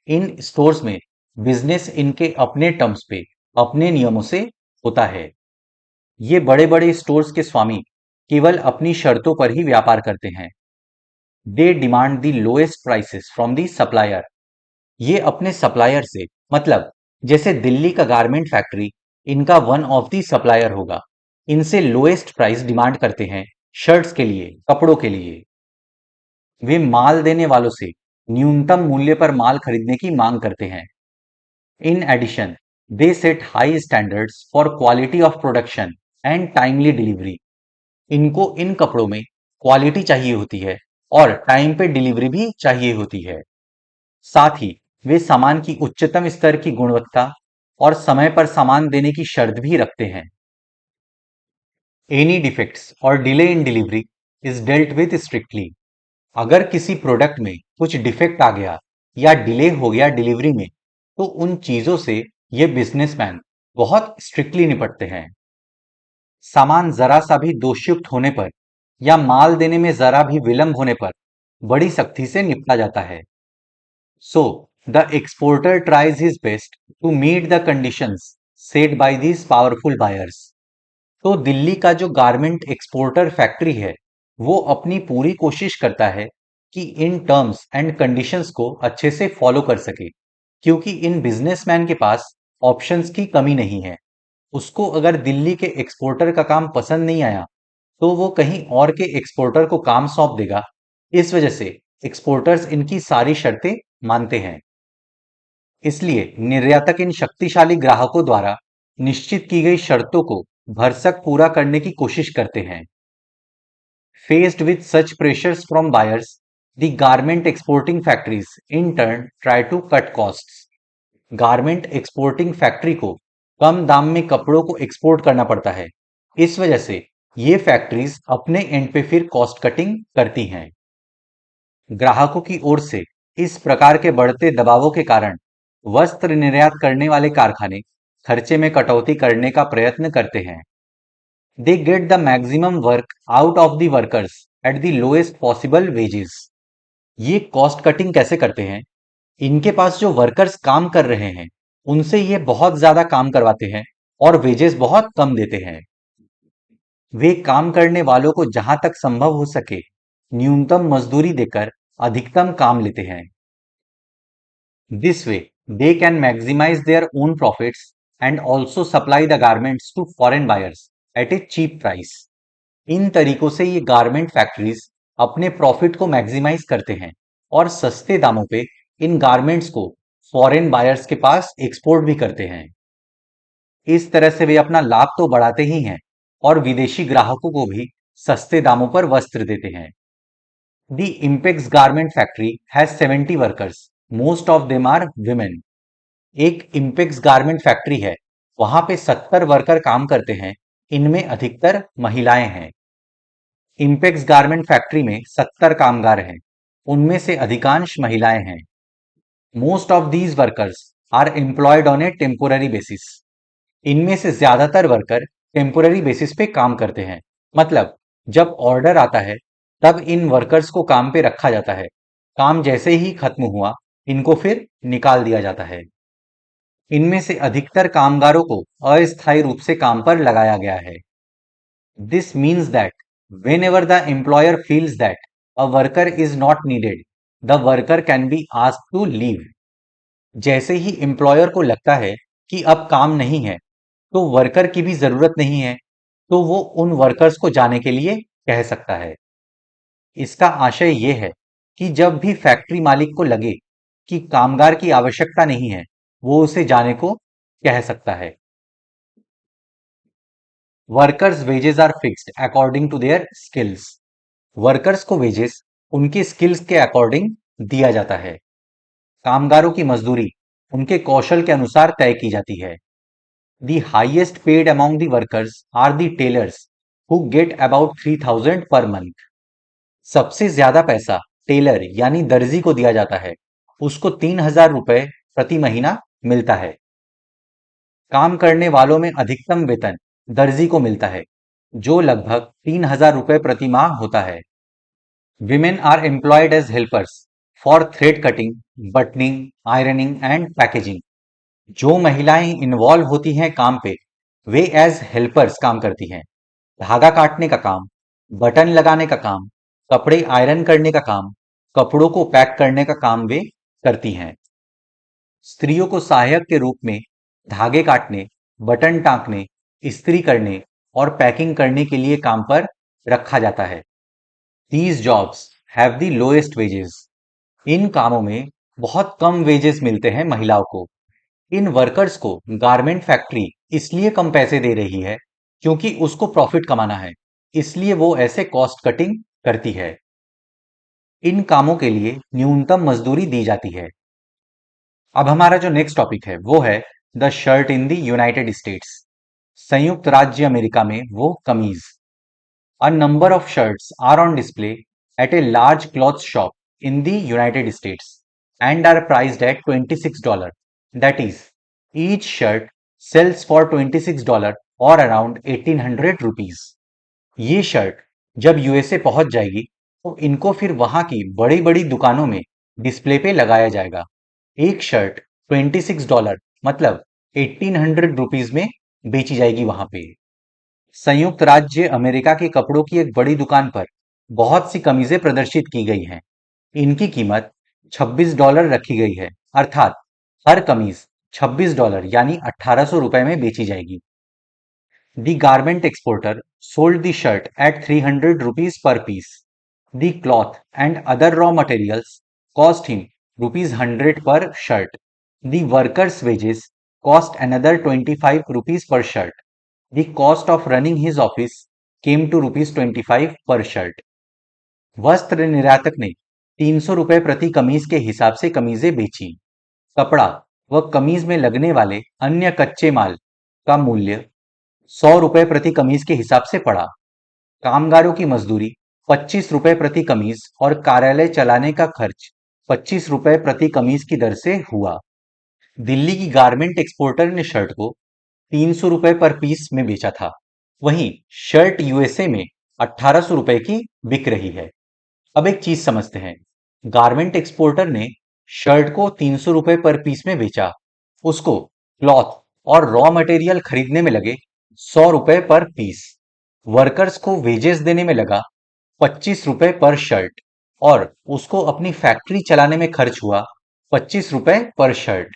In stores में बिजनेस इनके अपने टर्म्स पे, अपने नियमों से होता है। ये बड़े बड़े स्टोर्स के स्वामी केवल अपनी शर्तों पर ही व्यापार करते हैं। They demand the lowest prices from the supplier. ये अपने सप्लायर से, मतलब जैसे दिल्ली का गारमेंट फैक्ट्री इनका वन ऑफ द सप्लायर होगा, इनसे लोएस्ट प्राइस डिमांड करते हैं शर्ट्स के लिए, कपड़ों के लिए। वे माल देने वालों से न्यूनतम मूल्य पर माल खरीदने की मांग करते हैं। In addition they set high standards for quality of production and timely delivery. इनको इन कपड़ों में क्वालिटी चाहिए होती है और टाइम पे डिलीवरी भी चाहिए होती है। साथ ही वे सामान की उच्चतम स्तर की गुणवत्ता और समय पर सामान देने की शर्त भी रखते हैं। एनी डिफेक्ट्स और delay in delivery is dealt with strictly. अगर किसी प्रोडक्ट में कुछ डिफेक्ट आ गया या डिले हो गया डिलीवरी में, तो उन चीजों से ये बिजनेसमैन बहुत स्ट्रिक्टली निपटते हैं। सामान जरा सा भी दोषयुक्त होने पर या माल देने में जरा भी विलंब होने पर बड़ी सख्ती से निपटा जाता है। So the exporter tries his best to meet the conditions set by these powerful buyers. तो दिल्ली का जो गारमेंट एक्सपोर्टर फैक्ट्री है वो अपनी पूरी कोशिश करता है कि इन टर्म्स एंड कंडीशंस को अच्छे से फॉलो कर सके, क्योंकि इन बिजनेसमैन के पास ऑप्शंस की कमी नहीं है। उसको अगर दिल्ली के एक्सपोर्टर का काम पसंद नहीं आया तो वो कहीं और के एक्सपोर्टर को काम सौंप देगा। इस वजह से एक्सपोर्टर्स इनकी सारी शर्तें मानते हैं। इसलिए निर्यातक इन शक्तिशाली ग्राहकों द्वारा निश्चित की गई शर्तों को भरसक पूरा करने की कोशिश करते हैं। Faced with such pressures from buyers, the garment exporting factories in turn try to cut costs. Garment exporting factory को कम दाम में कपड़ों को एक्सपोर्ट करना पड़ता है। इस वजह से ये फैक्ट्रीज अपने एंड पे फिर कॉस्ट कटिंग करती हैं। ग्राहकों की ओर से इस प्रकार के बढ़ते दबावों के कारण वस्त्र निर्यात करने वाले कारखाने खर्चे में कटौती करने का प्रयत्न करते हैं। They get the maximum work out of the workers at the lowest possible wages. ये कॉस्ट कटिंग कैसे करते हैं? इनके पास जो वर्कर्स काम कर रहे हैं उनसे ये बहुत ज्यादा काम करवाते हैं और वेजेस बहुत कम देते हैं। वे काम करने वालों को जहां तक संभव हो सके न्यूनतम मजदूरी देकर अधिकतम काम लेते हैं। This way they can maximise their own profits and also supply the garments to foreign buyers at a cheap price. इन तरीकों से ये गारमेंट फैक्ट्रीज अपने प्रॉफिट को मैक्सिमाइज करते हैं और सस्ते दामों पे इन गारमेंट्स को फॉरेन बायर्स के पास एक्सपोर्ट भी करते हैं। इस तरह से वे अपना लाभ तो बढ़ाते ही हैं और विदेशी ग्राहकों को भी सस्ते दामों पर वस्त्र देते हैं। The Impex garment factory has 70 workers, most of them are women. एक इम्पेक्स गारमेंट फैक्ट्री है, वहां पे 70 वर्कर काम करते हैं, इनमें अधिकतर महिलाएं हैं। इम्पेक्स गारमेंट फैक्ट्री में 70 कामगार हैं, उनमें से अधिकांश महिलाएं हैं। Most of these workers are employed on a temporary basis. इनमें से ज्यादातर वर्कर टेम्पोररी बेसिस पे काम करते हैं, मतलब जब ऑर्डर आता है तब इन वर्कर्स को काम पे रखा जाता है। काम जैसे ही खत्म हुआ इनको फिर निकाल दिया जाता है। इनमें से अधिकतर कामगारों को अस्थायी रूप से काम पर लगाया गया है। This means that whenever the employer feels that a worker is not needed, the worker can be asked to leave. जैसे ही एम्प्लॉयर को लगता है कि अब काम नहीं है, तो वर्कर की भी जरूरत नहीं है, तो वो उन वर्कर्स को जाने के लिए कह सकता है। इसका आशय यह है कि जब भी फैक्ट्री मालिक को लगे कि कामगार की आवश्यकता नहीं है, वो उसे जाने को कह सकता है। Workers wages are fixed according to their skills. Workers को वेजेस उनकी स्किल्स के अकॉर्डिंग दिया जाता है। कामगारों की मजदूरी उनके कौशल के अनुसार तय की जाती है। The highest paid among the workers are the tailors who get about 3000 per month. सबसे ज्यादा पैसा टेलर यानी दर्जी को दिया जाता है, उसको 3000 रुपए प्रति महीना मिलता है। काम करने वालों में अधिकतम वेतन दर्जी को मिलता है, जो लगभग 3000 रुपए प्रति माह होता है। Women are employed as helpers for thread cutting, buttoning, ironing and packaging. जो महिलाएं इन्वॉल्व होती हैं काम पे, वे एज हेल्पर्स काम करती हैं। धागा काटने का काम, बटन लगाने का काम, कपड़े आयरन करने का काम, कपड़ों को पैक करने का काम वे करती हैं। स्त्रियों को सहायक के रूप में धागे काटने, बटन टाँकने, इस्त्री करने और पैकिंग करने के लिए काम पर रखा जाता है। These jobs have the lowest wages. इन कामों में बहुत कम वेजेस मिलते हैं महिलाओं को। इन वर्कर्स को गारमेंट फैक्ट्री इसलिए कम पैसे दे रही है क्योंकि उसको प्रॉफिट कमाना है, इसलिए वो ऐसे कॉस्ट कटिंग करती है। इन कामों के लिए न्यूनतम मजदूरी दी जाती है। अब हमारा जो नेक्स्ट टॉपिक है वो है the shirt in the United states. संयुक्त राज्य अमेरिका में वो कमीज। A number of shirts are on display at a large cloth shop in the United States and are priced at $26. That is, each shirt sells for $26 or around 1800 rupees. ये shirt जब USA पहुंच जाएगी तो इनको फिर वहां की बड़ी बड़ी दुकानों में डिस्प्ले पे लगाया जाएगा। एक शर्ट $26 मतलब 1800 रुपीज में बेची जाएगी वहां पे। संयुक्त राज्य अमेरिका के कपड़ों की एक बड़ी दुकान पर बहुत सी कमीजें प्रदर्शित की गई हैं। इनकी कीमत $26 रखी गई है, अर्थात हर कमीज $26 यानी 1800 रुपए में बेची जाएगी। The garment exporter sold the shirt at 300 rupees per piece. The cloth and other raw materials cost him rupees 100 per shirt. The worker's wages cost another 25 rupees per shirt. The cost of running his office came to rupees 25 per shirt. वस्त्र निर्यातक ने 300 रुपए प्रति कमीज के हिसाब से कमीजें बेची। कपड़ा व कमीज में लगने वाले अन्य कच्चे माल का मूल्य 100 रुपए प्रति कमीज के हिसाब से पड़ा। कामगारों की मजदूरी 25 रुपए प्रति कमीज और कार्यालय चलाने का खर्च 25 रुपए प्रति कमीज की दर से हुआ। दिल्ली की गारमेंट एक्सपोर्टर ने शर्ट को 300 रुपए पर पीस में बेचा था। वहीं शर्ट यूएसए में 1800 रुपए की बिक रही है। अब एक चीज समझते हैं। गारमेंट एक्सपोर्टर ने शर्ट को 300 रुपए पर पीस में बेचा। उसको क्लॉथ और रॉ मटेरियल खरीदने में लगे 100 रुपए पर पीस। वर्कर्स को वेजेस देने में लगा 25 रुपए पर शर्ट और उसको अपनी फैक्ट्री चलाने में खर्च हुआ 25 रुपए पर शर्ट।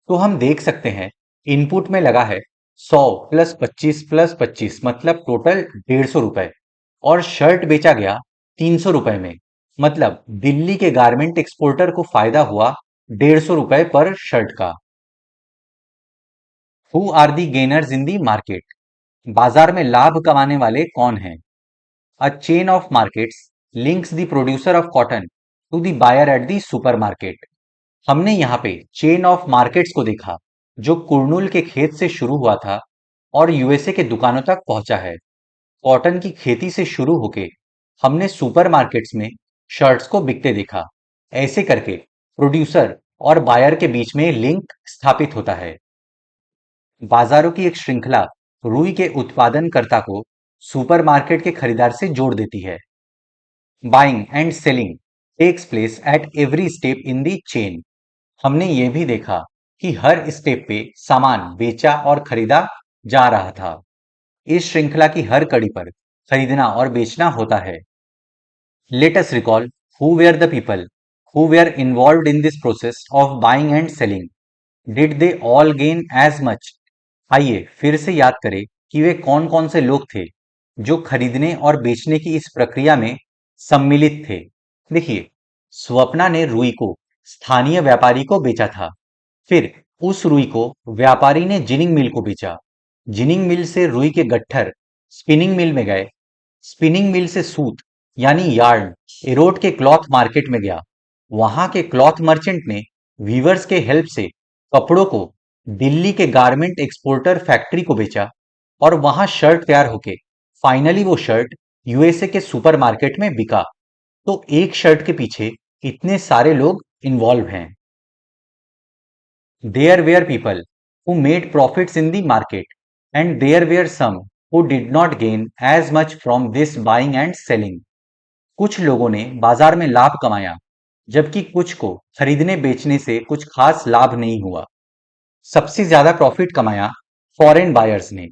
तो हम देख सकते हैं इनपुट में लगा है 100 प्लस 25 मतलब टोटल 150 रुपए और शर्ट बेचा गया 300 रुपए में। मतलब दिल्ली के गारमेंट एक्सपोर्टर को फायदा हुआ 150 रुपए पर शर्ट का। Who are the gainers in the market? बाजार में लाभ कमाने वाले कौन हैं? A chain of markets links the producer of cotton to the buyer at the supermarket. हमने यहाँ पे चेन ऑफ मार्केट्स को देखा जो कुर्नूल के खेत से शुरू हुआ था और यूएसए के दुकानों तक पहुंचा है। कॉटन की खेती से शुरू होके हमने सुपरमार्केट्स में शर्ट्स को बिकते देखा। ऐसे करके प्रोड्यूसर और बायर के बीच में लिंक स्थापित होता है। बाजारों की एक श्रृंखला रुई के उत्पादनकर्ता को सुपरमार्केट के खरीदार से जोड़ देती है। Buying and selling takes place at every step in the chain. हमने ये भी देखा कि हर स्टेप पे सामान बेचा और खरीदा जा रहा था। इस श्रृंखला की हर कड़ी पर खरीदना और बेचना होता है। Let us recall who were the people who were involved in this process of buying and selling. Did they all gain as much? आइए फिर से याद करें कि वे कौन कौन से लोग थे जो खरीदने और बेचने की इस प्रक्रिया में सम्मिलित थे। देखिए, स्वप्ना ने रुई को स्थानीय व्यापारी को बेचा था। फिर उस रुई को व्यापारी ने जिनिंग मिल को बेचा। जिनिंग मिल से रुई के गट्ठर स्पिनिंग मिल में गए। स्पिनिंग मिल से सूत यानी यार्न एरोड के क्लॉथ मार्केट में गया। वहां के क्लॉथ मर्चेंट ने वीवर्स के हेल्प से कपड़ों को दिल्ली के गारमेंट एक्सपोर्टर फैक्ट्री को बेचा और वहां शर्ट तैयार होके फाइनली वो शर्ट यूएसए के सुपरमार्केट में बिका। तो एक शर्ट के पीछे इतने सारे लोग इन्वॉल्व हैं। There were people who made profits in the market and there were some who did not gain as much from this buying and selling. कुछ लोगों ने बाजार में लाभ कमाया जबकि कुछ को खरीदने बेचने से कुछ खास लाभ नहीं हुआ। सबसे ज्यादा प्रॉफिट कमाया फॉरेन बायर्स ने।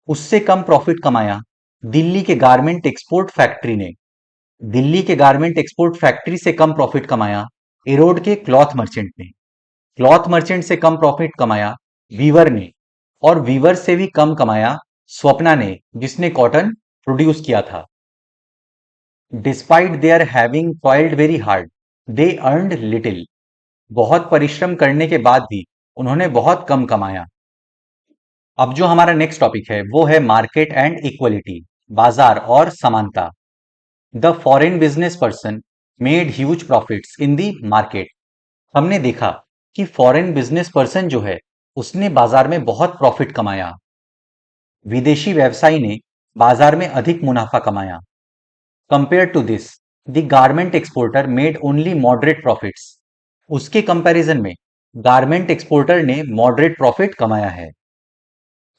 उससे कम प्रॉफिट कमाया दिल्ली के गारमेंट एक्सपोर्ट फैक्ट्री ने। दिल्ली के गारमेंट एक्सपोर्ट फैक्ट्री से कम प्रॉफिट कमाया एरोड के क्लॉथ मर्चेंट ने। क्लॉथ मर्चेंट से कम प्रॉफिट कमाया वीवर ने और वीवर से भी कम कमाया स्वप्ना ने जिसने कॉटन प्रोड्यूस किया था। Despite there having toiled very hard they earned little. बहुत परिश्रम करने के बाद भी उन्होंने बहुत कम कमाया। अब जो हमारा नेक्स्ट टॉपिक है वो है मार्केट एंड इक्वलिटी, बाजार और समानता। The foreign business person made huge profits in the market. हमने देखा कि फॉरेन बिजनेस पर्सन जो है उसने बाजार में बहुत प्रॉफिट कमाया। विदेशी व्यवसायी ने बाजार में अधिक मुनाफा कमाया। Compare to this the garment exporter made only moderate profits. उसके कंपैरिजन में गारमेंट एक्सपोर्टर ने मॉडरेट प्रॉफिट कमाया है।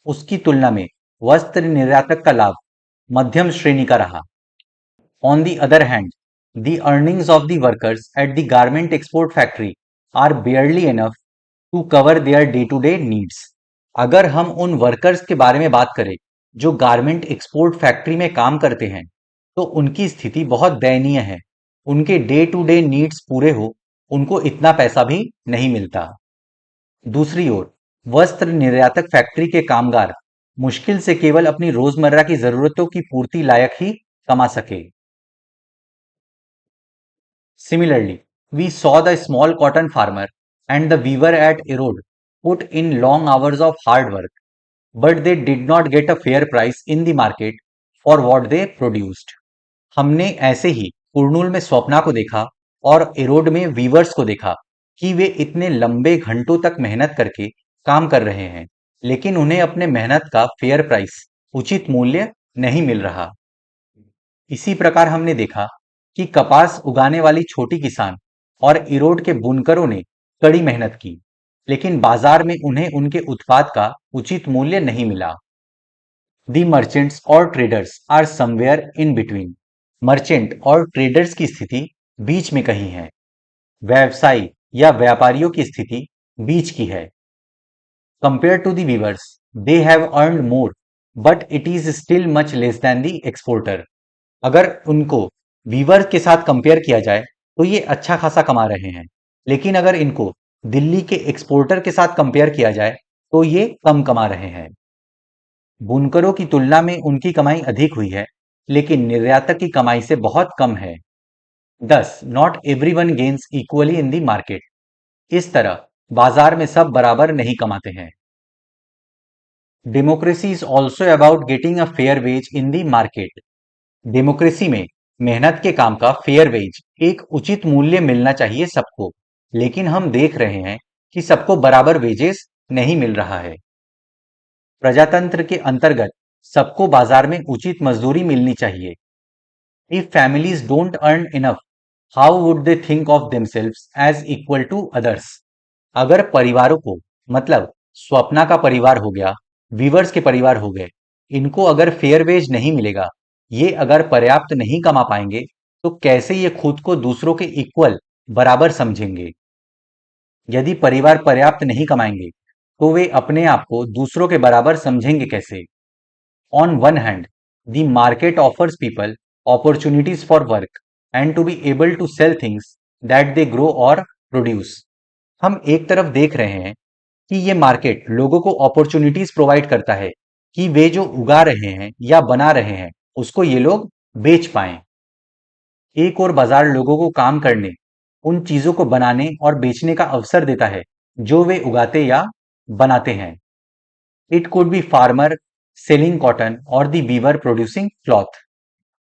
उसकी तुलना में वस्त्र निर्यातक का लाभ मध्यम श्रेणी का रहा। On the other hand the earnings of the workers at the garment export factory are barely enough to cover their day to day needs. अगर हम उन वर्कर्स के बारे में बात करें जो गारमेंट एक्सपोर्ट फैक्ट्री में काम करते हैं तो उनकी स्थिति बहुत दयनीय है। उनके डे टू डे नीड्स पूरे हो उनको इतना पैसा भी नहीं मिलता। दूसरी ओर वस्त्र निर्यातक फैक्ट्री के कामगार मुश्किल से केवल अपनी रोजमर्रा की जरूरतों की पूर्ति लायक ही कमा सके। Similarly, we saw the small cotton farmer and the weaver at Erode put in long hours of hard work, but they did not get a fair price in the market for what they produced. हमने ऐसे ही कुर्नूल में स्वप्ना को देखा और arrowed में viewers को देखा कि वे इतने लंबे घंटों तक मेहनत करके काम कर रहे हैं, लेकिन उन्हें अपने मेहनत का फेयर प्राइस, उचित मूल्य नहीं मिल रहा। इसी प्रकार हमने देखा कि कपास उगाने वाली छोटी किसान और इरोड के बुनकरों ने कड़ी मेहनत की, लेकिन बाजार में उन्हें उनके उत्पाद का उचित मूल्य नहीं मिला। दी मर्चेंट्स और traders are somewhere in between. Merchant और ट्रेडर्स की स्थिति बीच में कहीं है। व्यवसायी या व्यापारियों की स्थिति बीच की है। Compare to the weavers, they have earned more, but it is still much less than the exporter. अगर उनको वीवर के साथ कंपेयर किया जाए तो ये अच्छा खासा कमा रहे हैं, लेकिन अगर इनको दिल्ली के एक्सपोर्टर के साथ कंपेयर किया जाए तो ये कम कमा रहे हैं। बुनकरों की तुलना में उनकी कमाई अधिक हुई है, लेकिन निर्यातक की कमाई से बहुत कम है। दस not everyone gains equally in the market. इस तरह बाजार में सब बराबर नहीं कमाते हैं। Democracy is also about getting a fair ways in the market. Democracy में मेहनत के काम का फेयर वेज, एक उचित मूल्य मिलना चाहिए सबको, लेकिन हम देख रहे हैं कि सबको बराबर वेजेस नहीं मिल रहा है। प्रजातंत्र के अंतर्गत सबको बाजार में उचित मजदूरी मिलनी चाहिए। If families don't earn enough, how would they think of themselves as equal to others. अगर परिवारों को, मतलब स्वप्ना का परिवार हो गया, वीवर्स के परिवार हो गए, इनको अगर फेयर वेज नहीं मिलेगा, ये अगर पर्याप्त नहीं कमा पाएंगे, तो कैसे ये खुद को दूसरों के इक्वल, बराबर समझेंगे। यदि परिवार पर्याप्त नहीं कमाएंगे तो वे अपने आप को दूसरों के बराबर समझेंगे कैसे। On one hand, the market offers people opportunities for work and to be able to sell things that they grow और प्रोड्यूस। हम एक तरफ देख रहे हैं कि ये मार्केट लोगों को अपॉर्चुनिटीज प्रोवाइड करता है कि वे जो उगा रहे हैं या बना रहे हैं उसको ये लोग बेच पाएं। एक और बाजार लोगों को काम करने, उन चीजों को बनाने और बेचने का अवसर देता है जो वे उगाते या बनाते हैं। It could be farmer selling cotton और दी वीवर प्रोड्यूसिंग क्लॉथ।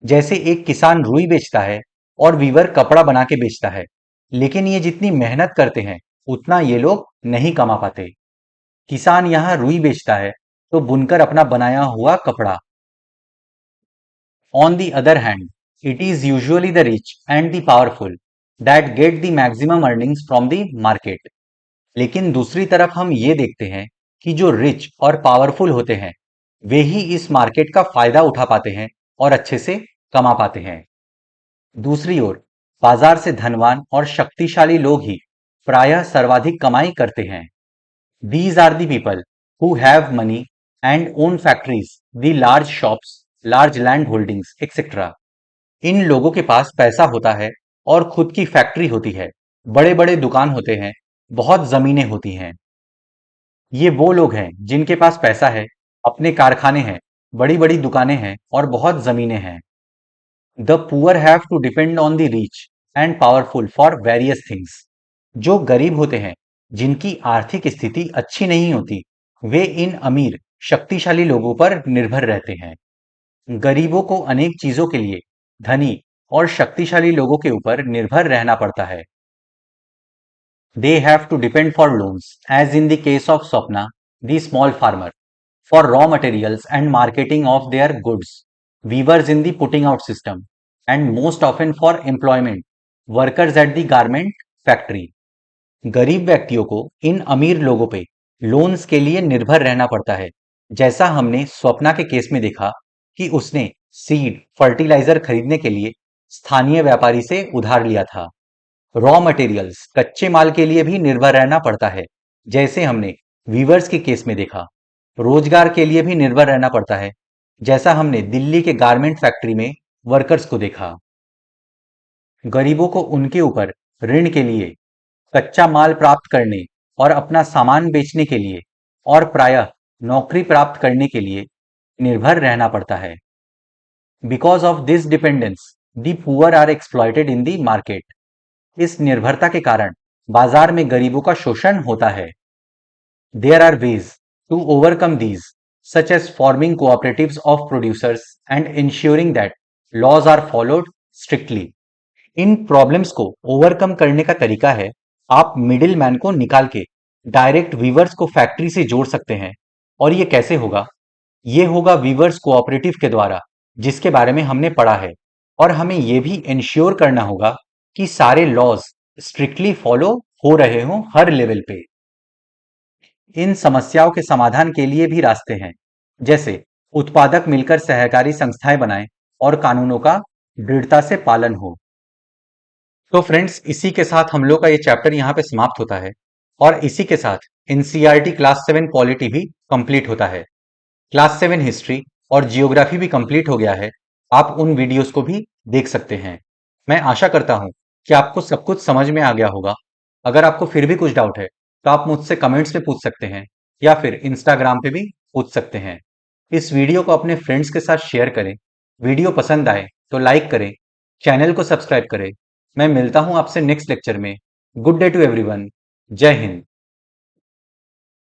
जैसे एक किसान रुई बेचता है और वीवर कपड़ा बना के बेचता है, लेकिन ये जितनी मेहनत करते हैं उतना ये लोग नहीं कमा पाते। किसान यहाँ रुई बेचता है तो बुनकर अपना बनाया हुआ कपड़ा। On the other hand, it is usually the rich and the powerful that get the maximum earnings from the market. लेकिन दूसरी तरफ हम ये देखते हैं कि जो रिच और पावरफुल होते हैं वे ही इस मार्केट का फायदा उठा पाते हैं और अच्छे से कमा पाते हैं। दूसरी ओर बाजार से धनवान और शक्तिशाली लोग ही प्रायः सर्वाधिक कमाई करते हैं। These are the people who have money and own factories, the large shops, large land holdings, etc. इन लोगों के पास पैसा होता है और खुद की फैक्ट्री होती है, बड़े बड़े दुकान होते हैं, बहुत जमीनें होती हैं। ये वो लोग हैं जिनके पास पैसा है, अपने कारखाने हैं, बड़ी बड़ी दुकानें हैं और बहुत जमीनें हैं। The poor have to depend on the rich and powerful for various things. जो गरीब होते हैं, जिनकी आर्थिक स्थिति अच्छी नहीं होती, वे इन अमीर शक्तिशाली लोगों पर निर्भर रहते हैं। गरीबों को अनेक चीजों के लिए धनी और शक्तिशाली लोगों के ऊपर निर्भर रहना पड़ता है। They have to depend for loans, as in the case of Swapna the small farmer, for raw materials and marketing of their goods, weavers in the putting out system, and most often for employment, workers at the garment factory. गरीब व्यक्तियों को इन अमीर लोगों पे loans के लिए निर्भर रहना पड़ता है, जैसा हमने स्वप्ना के केस में देखा कि उसने सीड फर्टिलाइजर खरीदने के लिए स्थानीय व्यापारी से उधार लिया था। रॉ मटेरियल्स कच्चे माल के लिए भी निर्भर रहना पड़ता है, जैसे हमने वीवर्स के केस में देखा। रोजगार के लिए भी निर्भर रहना पड़ता है, जैसा हमने दिल्ली के गारमेंट फैक्ट्री में वर्कर्स को देखा। गरीबों को उनके ऊपर ऋण के लिए, कच्चा माल प्राप्त करने और अपना सामान बेचने के लिए और प्रायः नौकरी प्राप्त करने के लिए निर्भर रहना पड़ता है। Because of this dependence the poor are exploited in the market. इस निर्भरता के कारण बाजार में गरीबों का शोषण होता है। There are ways to overcome these, such as forming cooperatives of producers and ensuring that laws are followed strictly. इन प्रॉब्लम्स को ओवरकम करने का तरीका है, आप मिडिल मैन को निकाल के डायरेक्ट वीवर्स को फैक्ट्री से जोड़ सकते हैं। और ये कैसे होगा? ये होगा वीवर्स कोऑपरेटिव के द्वारा, जिसके बारे में हमने पढ़ा है। और हमें ये भी इंश्योर करना होगा कि सारे लॉज स्ट्रिक्टली फॉलो हो रहे हों हर लेवल पे। इन समस्याओं के समाधान के लिए भी रास्ते हैं, जैसे उत्पादक मिलकर सहकारी संस्थाएं बनाएं और कानूनों का दृढ़ता से पालन हो। तो फ्रेंड्स, इसी के साथ हम लोग का ये चैप्टर यहाँ पे समाप्त होता है और इसी के साथ एनसीईआरटी क्लास 7 पॉलिटी भी कंप्लीट होता है। क्लास 7 हिस्ट्री और जियोग्राफी भी कंप्लीट हो गया है। आप उन वीडियोस को भी देख सकते हैं। मैं आशा करता हूं कि आपको सब कुछ समझ में आ गया होगा। अगर आपको फिर भी कुछ डाउट है तो आप मुझसे कमेंट्स में पूछ सकते हैं या फिर इंस्टाग्राम पे भी पूछ सकते हैं। इस वीडियो को अपने फ्रेंड्स के साथ शेयर करें। वीडियो पसंद आए तो लाइक करें, चैनल को सब्सक्राइब करें। मैं मिलता हूं आपसे नेक्स्ट लेक्चर में। Good day to everyone. जय हिंद।